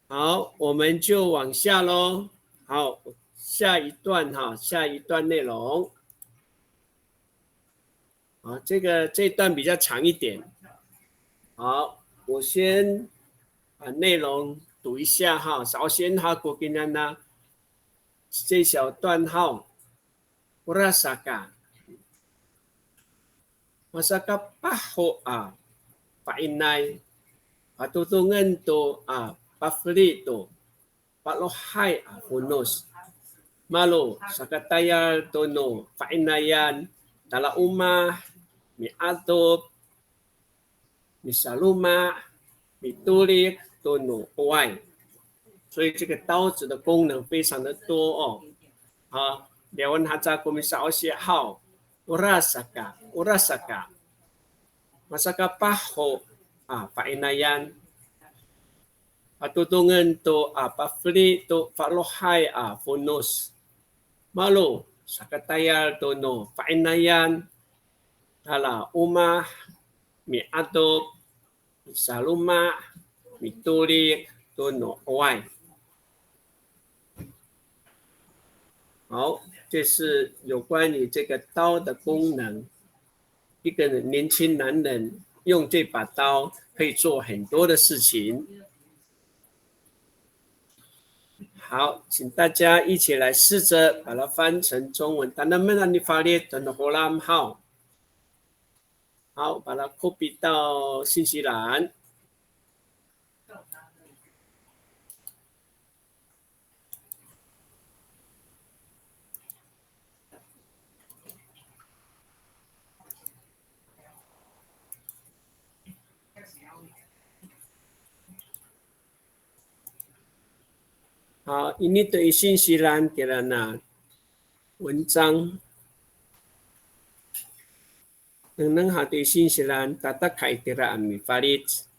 好，我们就往下咯。好，下一段内容。这段比较长一点。好，我先把内容读一下哈。首先我今天呢这小段Urasaka Masaka paho painay patutungan to pafli to palohai hunus malo sakatayal to no painayan dala uma miadob misaluma mitulik to no oai。所以这个刀子的功能非常的多哦。Dewan haja kumisa osia hao urasaka masaka paho painayan patutungan to pafli to falohai funus malo sakatayal to no painayan hala uma miadob saluma mituli to no oai。好，这是有关于这个刀的功能。一个年轻男人用这把刀可以做很多的事情。好，请大家一起来试着把它翻成中文。好，把它 copy 到信息栏。好，ini tu isin silan kirana 文章，能好的isin silan tata kai tira ami farid。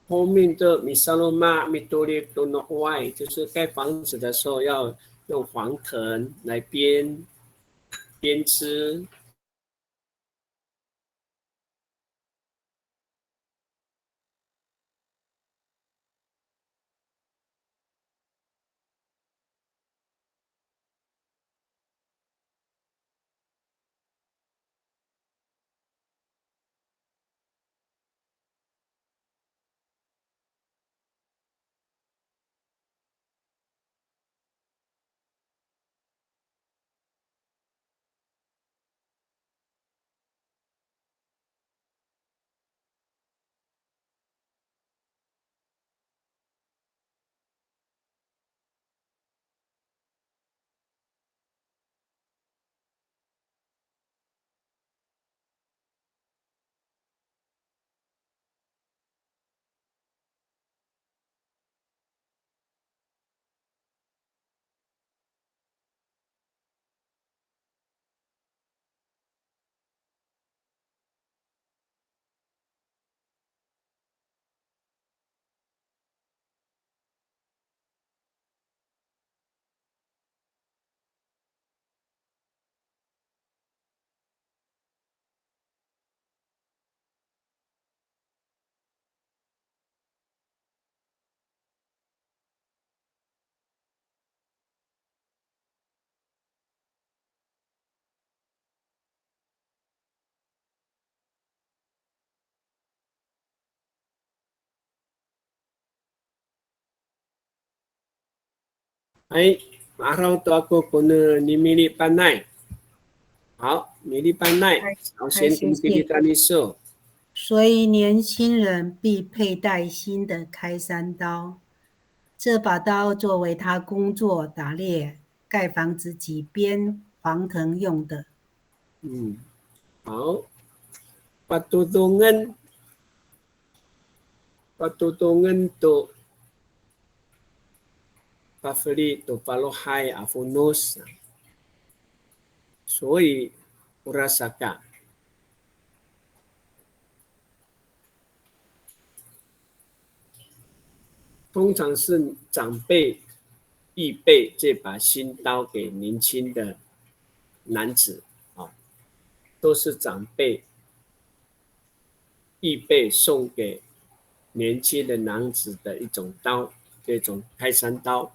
后面的米沙罗马、米多列多诺外，就是盖房子的时候要用黄藤来编织。哎，araw to ako kuno ni Mili Panay。好，米利班奈，首先谢谢。跟你跟你说，所以年轻人必佩戴新的开山刀，这把刀作为他工作、打猎、盖房子及编黄藤用的。好，patutungan to pafili to palohai afunos，所以 urasakan。通常是长辈预备这把新刀给年轻的男子啊，都是长辈预备送给年轻的男子的一种刀，这种开山刀。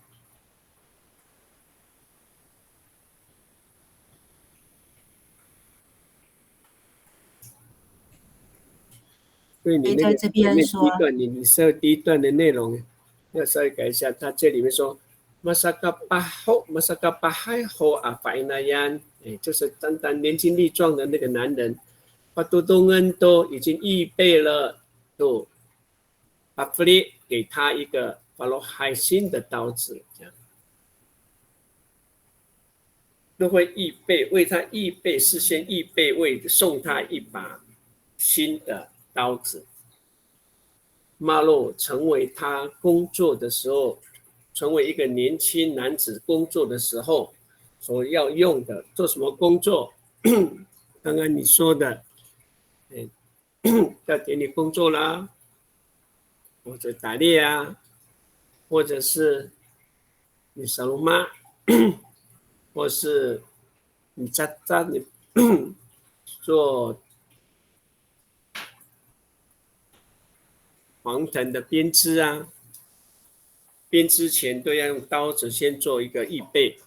对你那个在这边第一说，段，你说第一段的内容要稍微改一下。他这里面说 ，masaka paho masaka pahai ho afainayan，就是单单年轻力壮的那个男人，把多东恩都已经预备了，都把弗利给他一个法罗海新的刀子，这样都会预备为他预备，事先预备为送他一把新的刀子。马洛成为他工作的时候，成为一个年轻男子工作的时候所要用的，做什么工作？刚刚你说的，要给你工作啦，或者打猎啊，或者是你小龙妈，或是你你做黄藤的编织啊，编织前都要用刀子先做一个预备。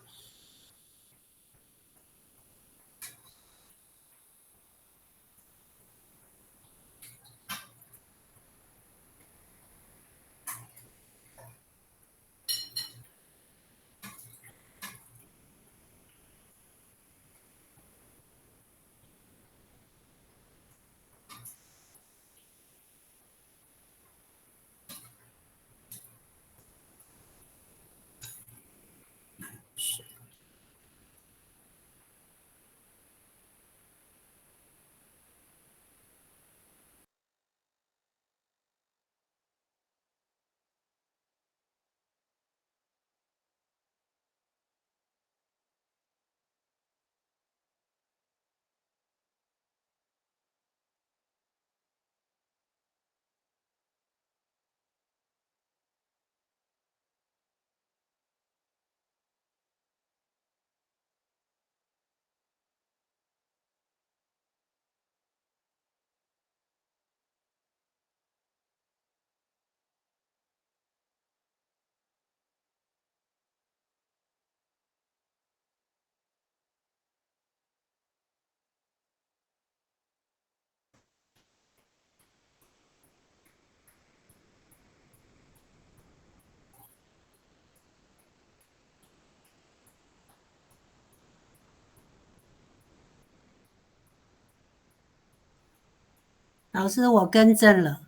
老师，我更正了。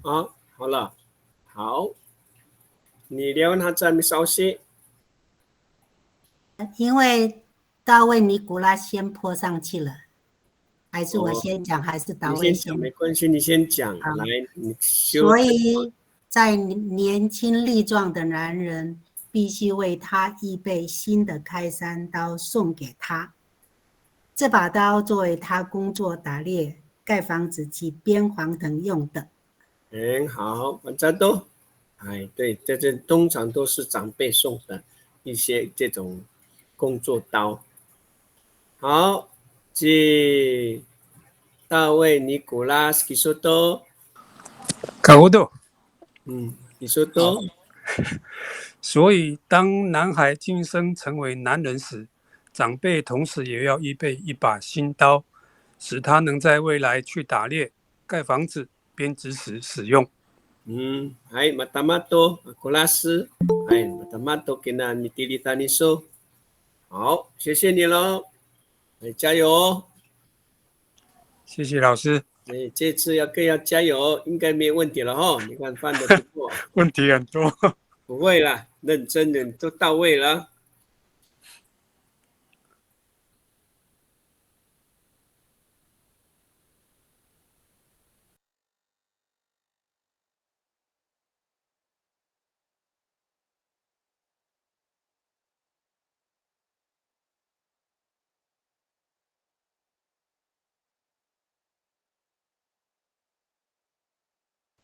啊，好了，好，你聊他这么消息，因为大卫尼古拉先泼上去了，还是我哦，先讲，还是大你先讲卫先？没关系，你先讲，好，来，你修所正。以在年轻力壮的男人必须为他预备新的开山刀送给他。这把刀作为他工作打猎、盖房子及编黄藤用的。很好，反正都，哎，对，这通常都是长辈送的一些这种工作刀。好，即大卫尼古拉斯基索多，卡胡豆。基索好，多，所以当男孩晋升成为男人时，长辈同时也要预备一把新刀，使他能在未来去打猎、盖房子、编织时使用。hai matamato kulas，哎，matamato kena nitilita niso，好，谢谢你喽，哎，加油哦，谢谢老师，哎，这次更要加油哦，应该没有问题了哈，你看犯的不错，问题很多。不会啦，认真的都到位了。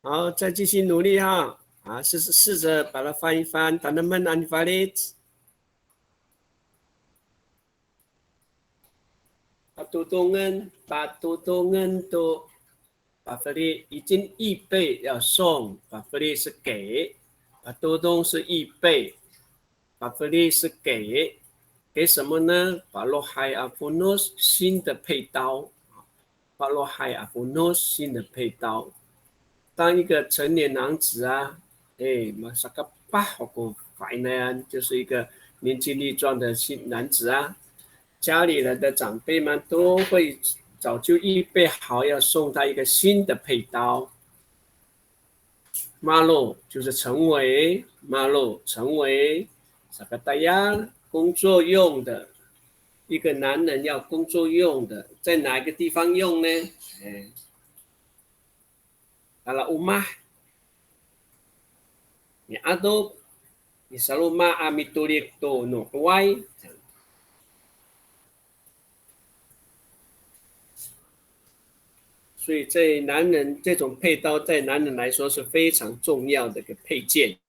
好，再继续努力哈，试着把它翻一翻，tanaman anvalid，patutungan to，把弗利已经预备要送，把弗利是给，把多东是预备，把弗利是给什么呢？把洛海阿夫诺斯新的配刀，把洛海阿夫诺斯新的配刀。当一个成年男子啊，哎，马萨克巴好过法那样，就是一个年轻力壮的新男子啊，家里人的长辈们都会早就预备好要送他一个新的配刀。马路就是成为马路，成为萨克达亚工作用的一个男人要工作用的，在哪个地方用呢？哎，阿拉乌玛，你阿都，你萨鲁玛阿米多列多诺歪。所以在男人这种配刀，在男人来说是非常重要的一个配件。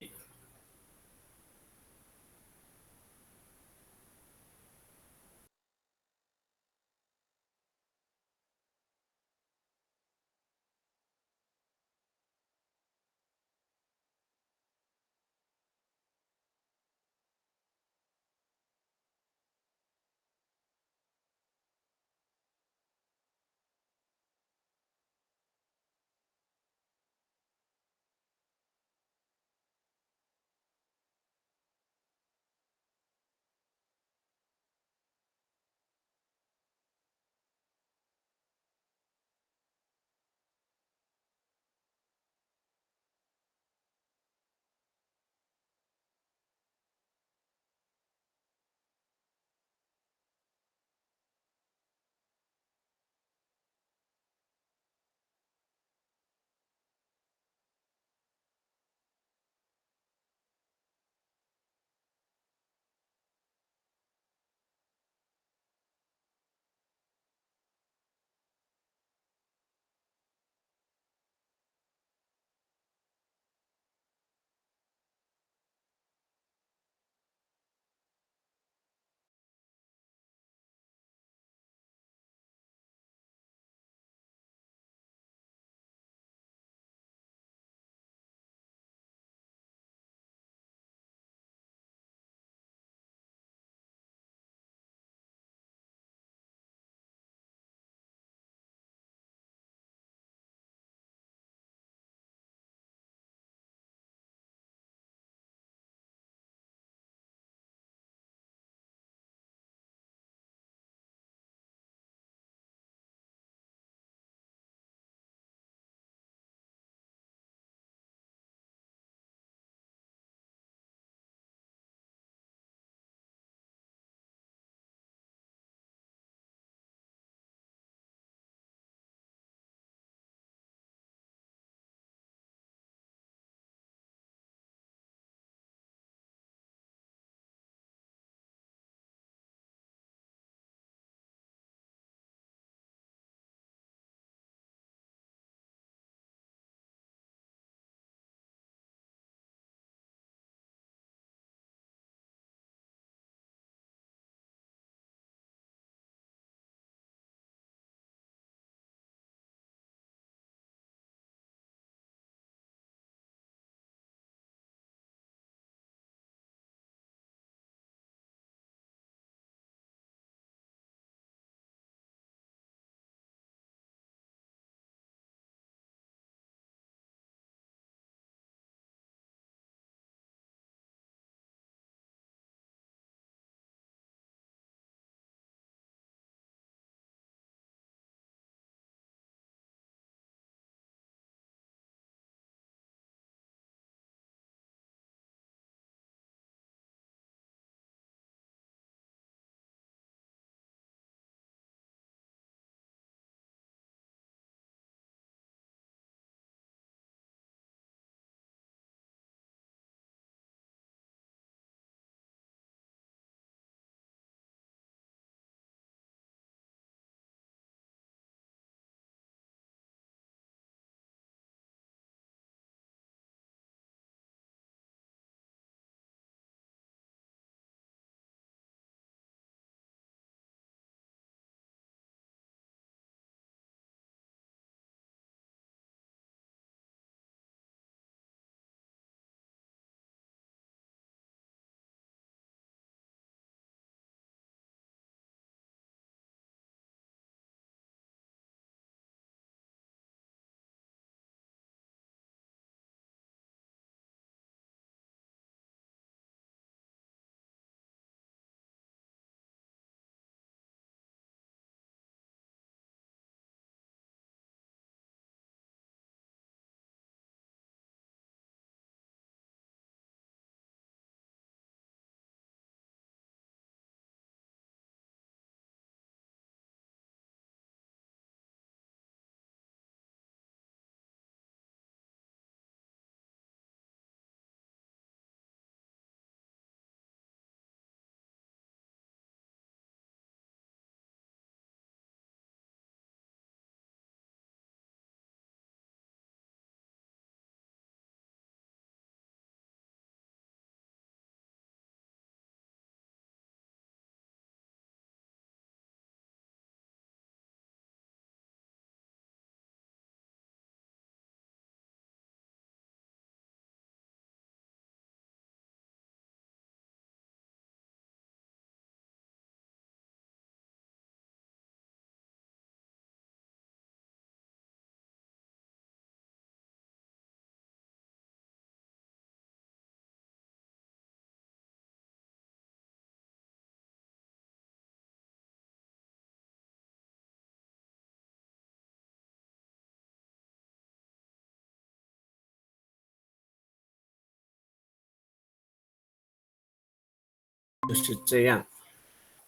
就是这样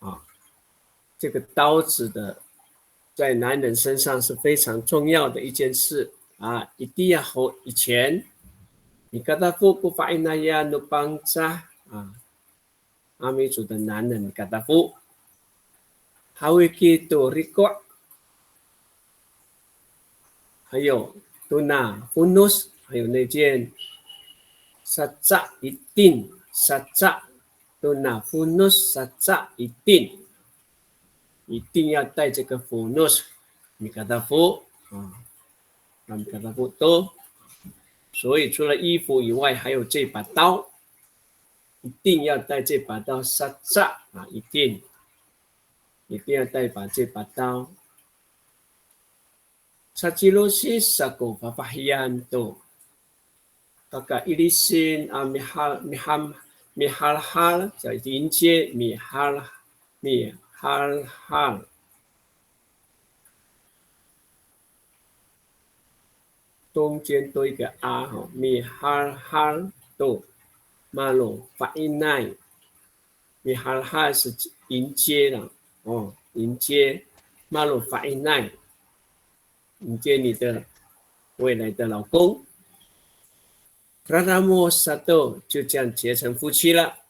啊。这个刀子的在男人身上是非常重要的一件事啊，一定要和以前你kata fu ku fa'inaya no bangsa啊，阿美族的男人kata fu hawiki to riko， 还有 tuna funus， 还有那件saca 一定 saca tuna funus saca 一定要带这个 funus， 你kata fu 啊，你kata fu都。所以除了衣服以外，还有这把刀，一定要带这把刀杀炸啊！一定要带这把刀。Sajilosi sako papahian to, kaka ilisin mihal 在迎接mihal， 中间多一个 r 哈 ，mihal 都 malo fa'inai， mihal 是迎接了哦，迎接 malo fa'inai， 迎接你的未来的老公。Raramo satu 就这样结成夫妻了。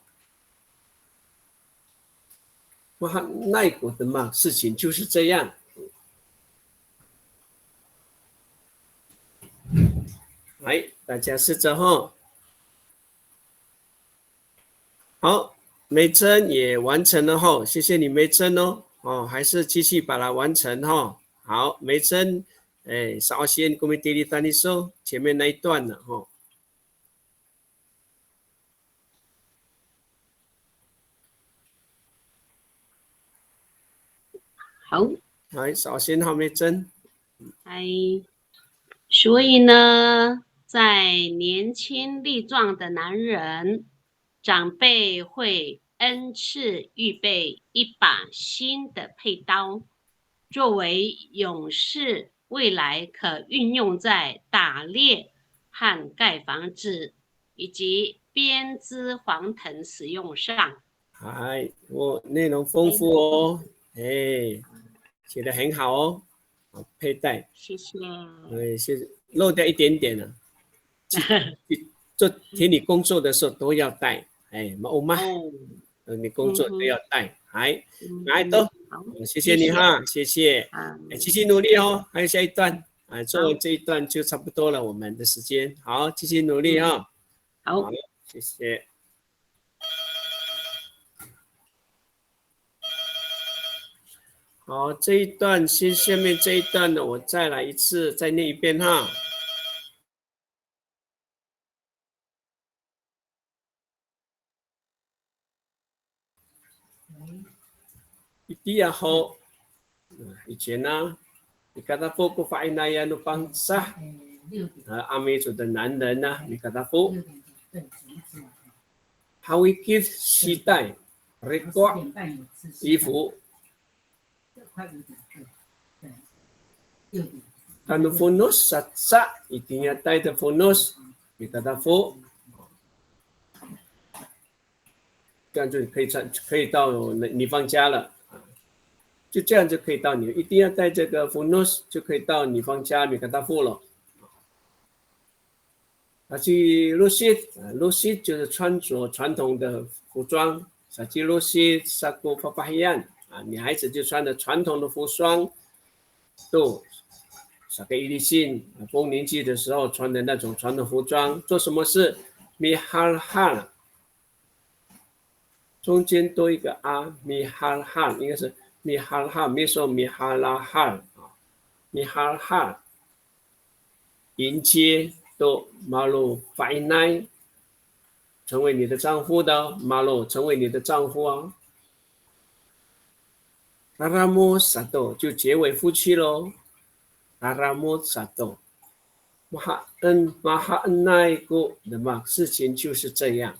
哇，奈国的嘛事情就是这样。来，大家试着哈。好，梅珍也完成了哈，谢谢你梅珍哦。哦，还是继续把它完成哈。好，梅珍，首先我们第一段的时候，前面那一段了哈。好，来，首先哈梅珍。所以呢，在年轻力壮的男人，长辈会恩赐预备一把新的佩刀，作为勇士未来可运用在打猎和盖房子以及编织黄藤使用上。内容丰富哦，写得很好哦，好佩戴，谢谢。是漏掉一点点了，做田里工作的时候都要带，冇吗？你工作都要带，来都，谢谢你哈，谢谢，继续努力哦，还有下一段，做完这一段就差不多了，我们的时间，好，继续努力哈，好，谢谢。好，这一段下面这一段呢，我再来一次，再念一遍哈。一定要好，以前呢，你看他夫不发那样的方式，阿美族的男人呢，你看他夫，他会给期待，衣服。Kalau funus satsa 一定要带着 funus， 你跟他服，这样就可以到你放家了，就这样就可以到你，一定要带这个 funus 就可以到你放家，你跟他服了。去露西就是穿着传统的服装，去露西萨古帕巴亚女孩子就穿着传统的服装，都。撒给伊利信，丰年祭的时候穿的那种传统服装，做什么事？米哈哈，中间多一个啊，米哈哈应该是米哈哈，没说米哈拉哈啊，米哈哈，迎接都马路法因奈，成为你的丈夫的马路，成为你的丈夫啊。拉拉莫萨多就结为夫妻喽。Raramo satu， 马哈恩奈古的嘛，事情就是这样，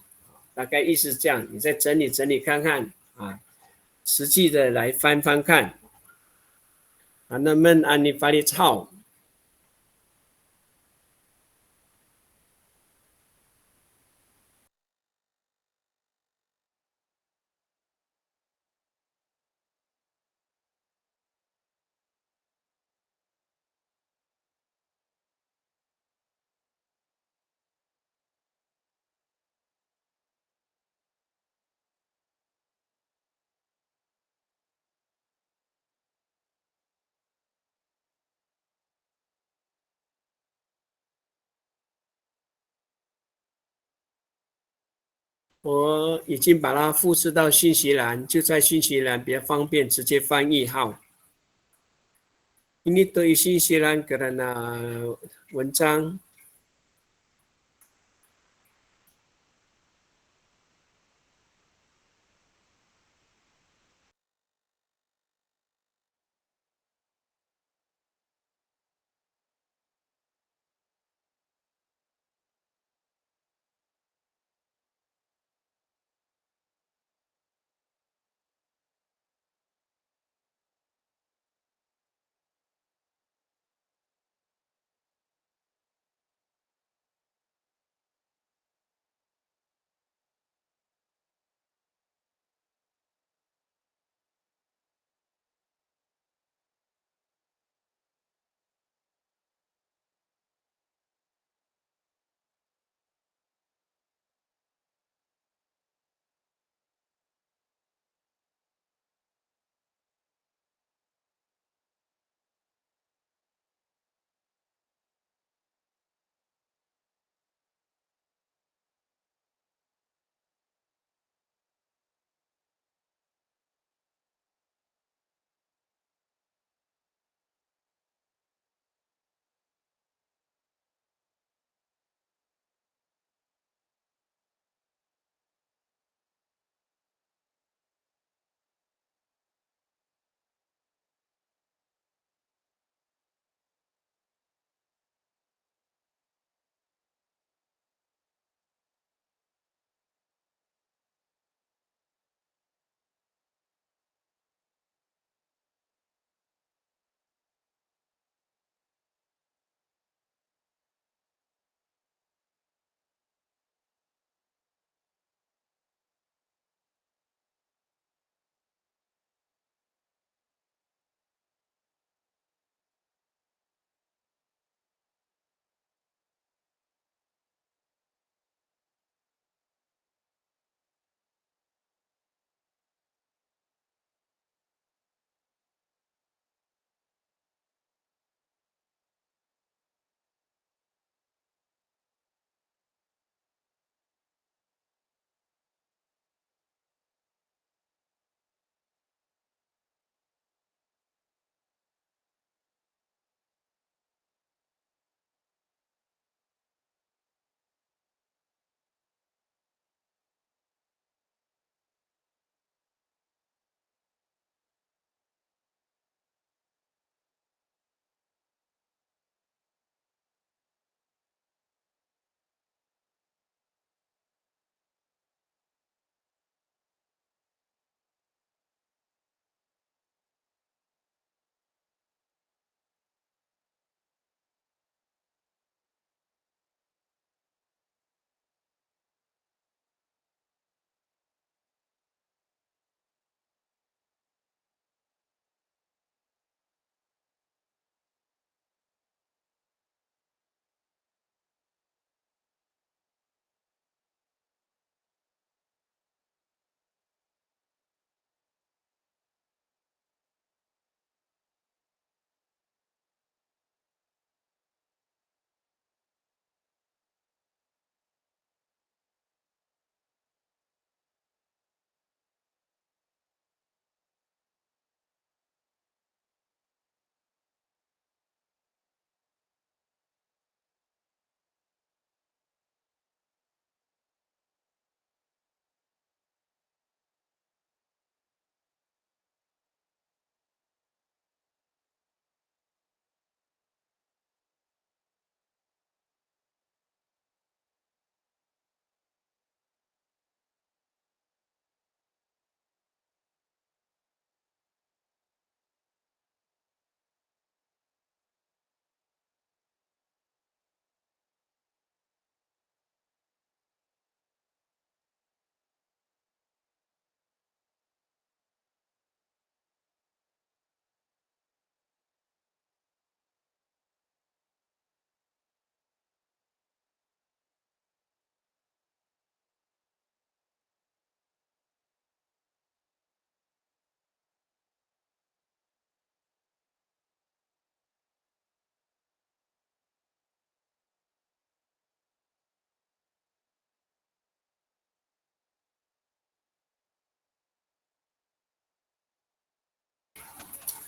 大概意思是这样，你再整理看看啊，实际的来翻看，那么按你法律操。我已经把它复制到信息栏，就在信息栏比较方便直接翻译哈。Ini to isi silang karena 文章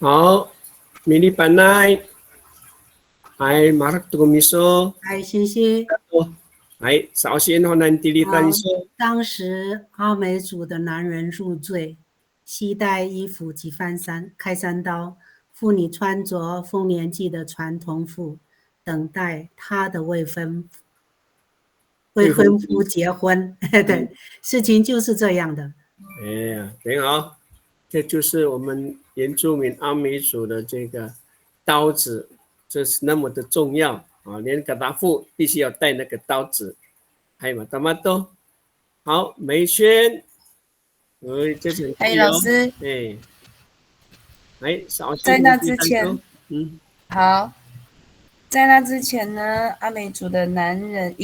好，米利班奈，哎，马克多米说，哎，谢谢。哎，首先可能第一单好，说，当时阿美族的男人入赘，携带衣服及开山刀，妇女穿着丰年祭的传统服，等待他的未婚夫结婚。对，事情就是这样的。哎呀，很好，这就是我们原住民阿美族的这个刀子，这是那么的重要啊！连嘎达夫必须要带那个刀子，还有嘛，大妈都好，梅轩，这是很哎，具哦，老师，哎，哎，少在那之单说，前，好，在那之前呢，阿美族的男人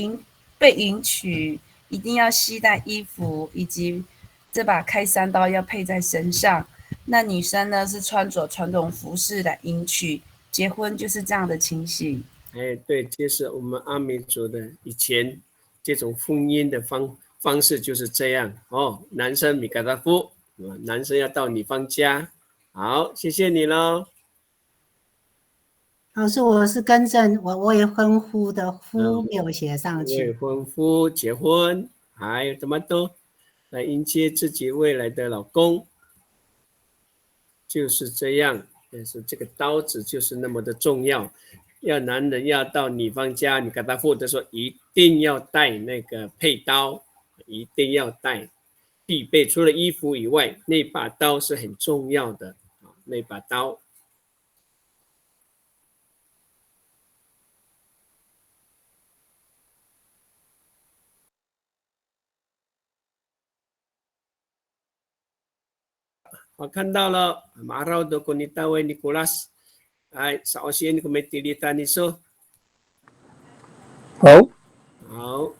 被迎娶，一定要携带衣服，以及这把开山刀要配在身上。那女生呢是穿着传统服饰来迎娶，结婚就是这样的情形。哎，对，就是我们阿美族的以前这种婚姻的方式就是这样哦。男生米嘎达夫，男生要到女方家。好，谢谢你喽。老师，我是更正，我未婚夫的夫没有写上未去。婚夫结婚，还有怎么都来迎接自己未来的老公，就是这样。但是这个刀子就是那么的重要，要男人要到女方家，你跟他或者说一定要带那个配刀，一定要带，必备。除了衣服以外，那把刀是很重要的啊，那把刀。我看到了，马上都跟你大卫尼古拉斯，哎，首先你可没地理单你说好，好。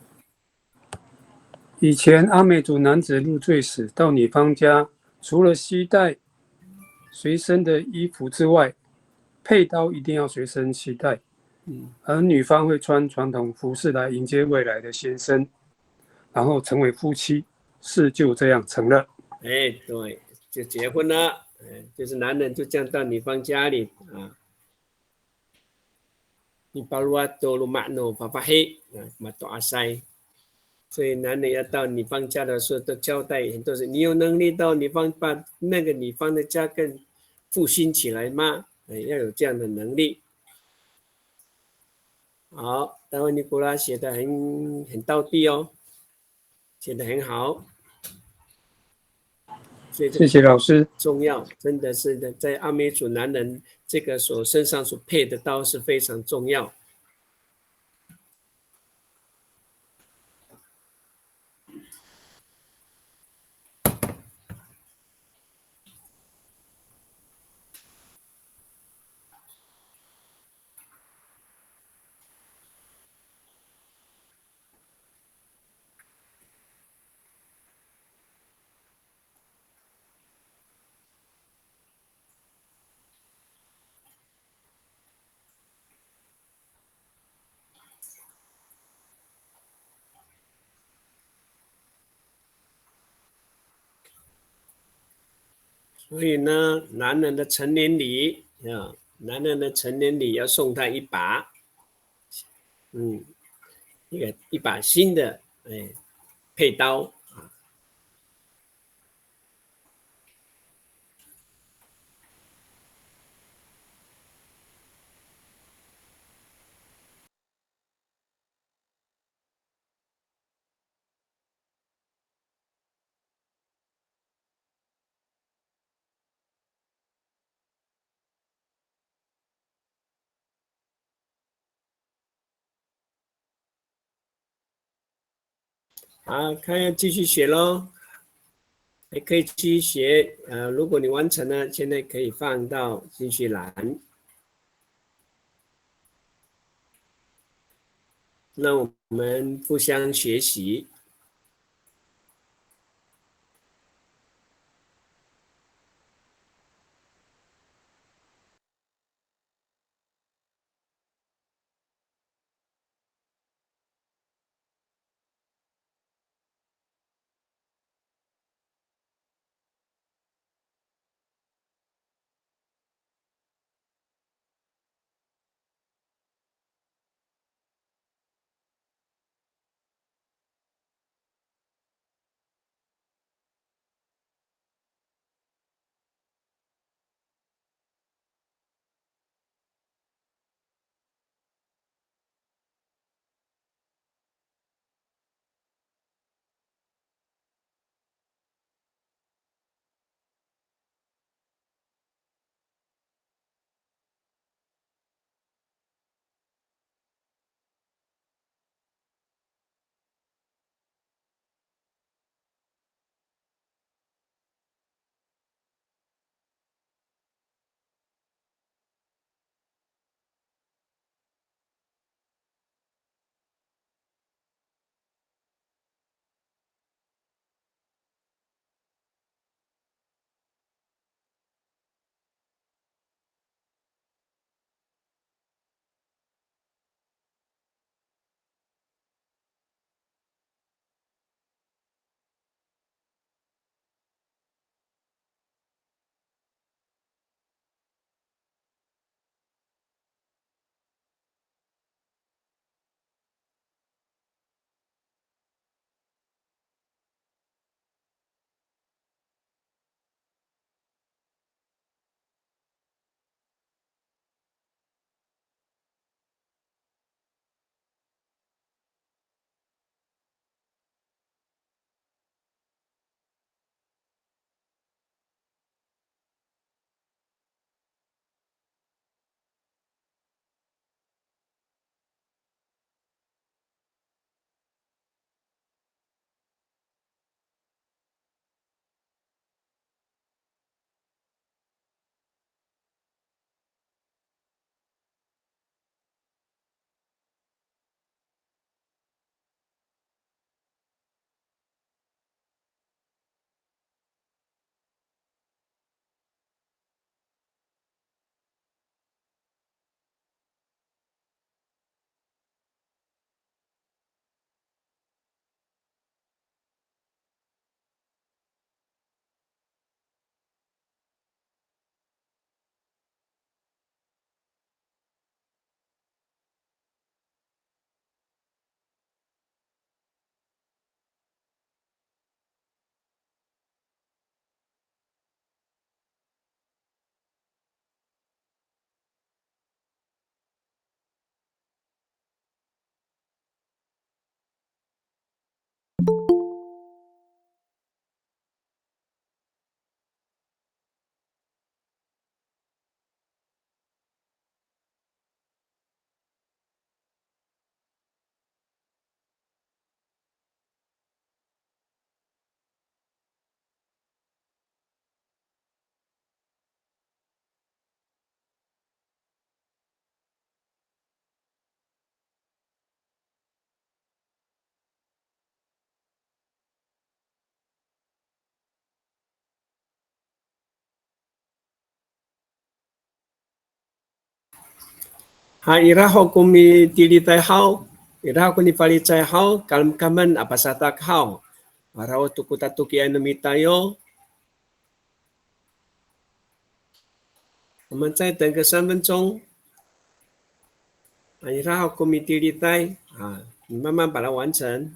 以前阿美族男子入赘时，到女方家，除了携带随身的衣服之外，佩刀一定要随身携带。而女方会穿传统服饰来迎接未来的先生，然后成为夫妻，事就这样成了。哎，对，就结婚了，就是男人就这样到女方家里啊，你巴鲁阿多鲁马诺巴巴黑啊，马多阿塞，所以男人要到女方家的时候都交代很多事，你有能力到女方把那个女方的家更复兴起来吗？要有这样的能力。好，待会尼古拉写的很到地哦，写的很好。所以这谢谢老师。重要，真的是在阿美族男人这个身上所配的刀是非常重要。所以呢，男人的成年礼啊，男人的成年礼要送他一把，一把新的配刀。好，看要继续写喽，还可以继续写。如果你完成了，现在可以放到继续栏，让我们互相学习。iraho kumi tilitay hao, iraho kuni palitay hao, kaman apasatak hao. Araw tukutatuki anumi tayo. 我们再等个3分钟。iraho kumi tilitay 你慢慢把它完成。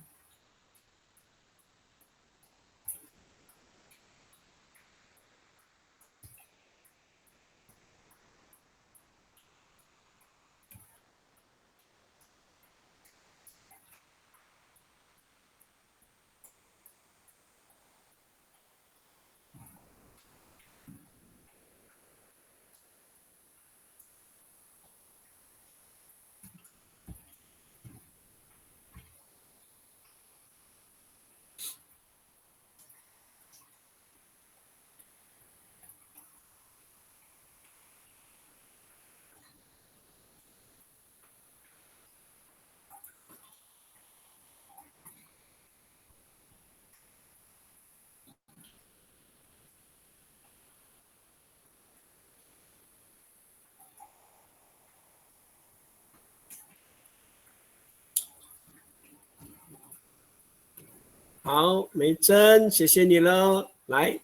好，美珍，谢谢你了，来，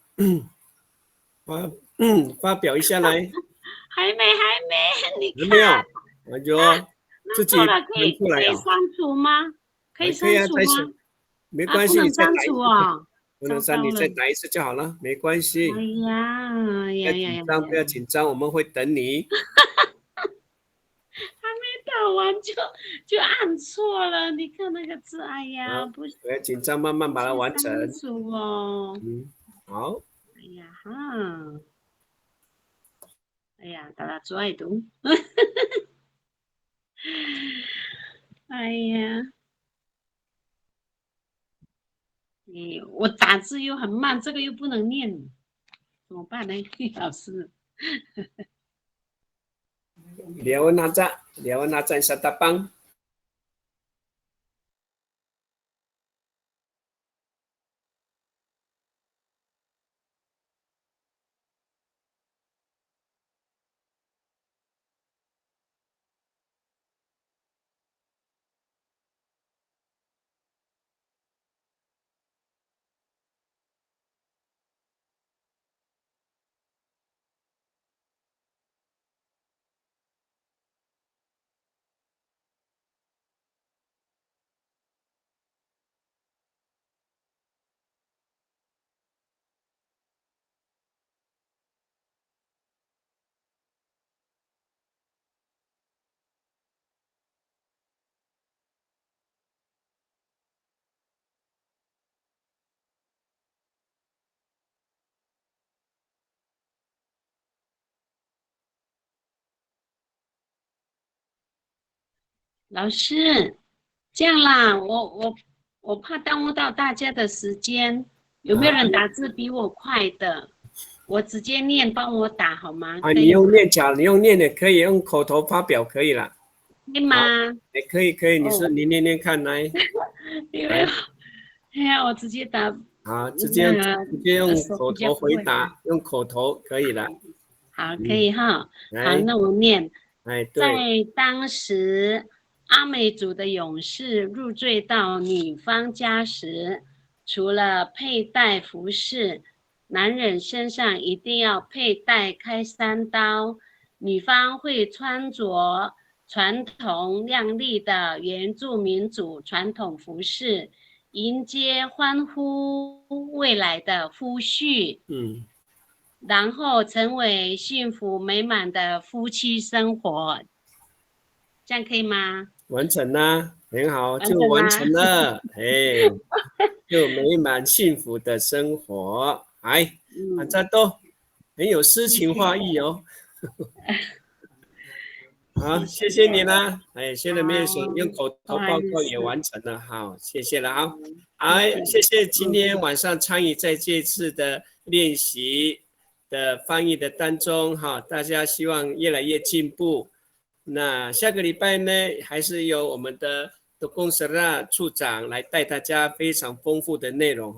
发表一下来。还没，你还没有，看，我就自己那做了可以喷出来哦。删除吗？可以可以啊，删除吗？没关系，不能你再删打一次，除哦。不能删，你再打一次就好了，没关系。哎呀，不要紧张，我们会等你。还没打完就按错了，你看那个字，哎呀，不要紧张，慢慢把它完成。删除哦。好。哎呀哈，哎呀，大家做爱读。哎呀，我打字又很慢，这个又不能念，怎么办呢，老师Lewan aja sa tapang.老师，这样啦，我怕耽误到大家的时间，有没有人打字比我快的？我直接念，帮我打好吗？你用念的可以，用口头发表可以了。可以吗？可以，你念念看来。因为，哎呀，我直接打。直接用口头回答，用口头可以了。好，可以哈。好，那我念。在当时，阿美族的勇士入赘到女方家时，除了佩戴服饰，男人身上一定要佩戴开山刀，女方会穿着传统亮丽的原住民族传统服饰，迎接欢呼未来的夫婿。然后成为幸福美满的夫妻生活，这样可以吗？完成啦，很好，就完成了，就美满幸福的生活。这都很有诗情画意哦。好，谢谢你啦。现在没有用口头报告也完成了，好，谢谢了啊。谢谢今天晚上参与在这次的练习的翻译的当中，大家希望越来越进步。那下个礼拜呢，还是由我们的公司处长来带大家非常丰富的内容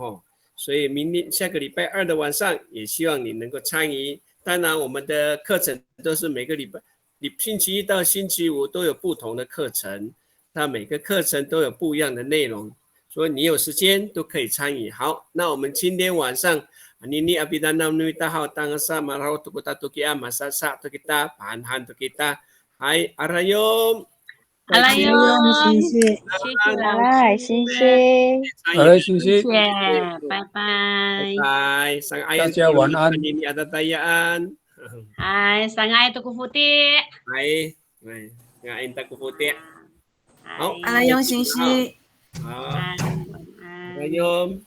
所以下个礼拜2的晚上，也希望你能够参与。当然，我们的课程都是每个礼你星期一到星期五都有不同的课程，那每个课程都有不一样的内容，所以你有时间都可以参与。好，那我们今天晚上Nini abidana nuita hao tangasa marau tukuta tukia masasa tu kita panhan tu kita. Hai arayom. 好了哟，谢谢。谢谢老来，师，谢谢。来，星谢星，谢，拜拜。Bye. Sang 大 ayat 家晚安。 Nini ada tayaan. Hai, sangay tuku putih. Hai. Ngain tak puti. Hai, 阿拉用信息。好，hai,晚安。arayom.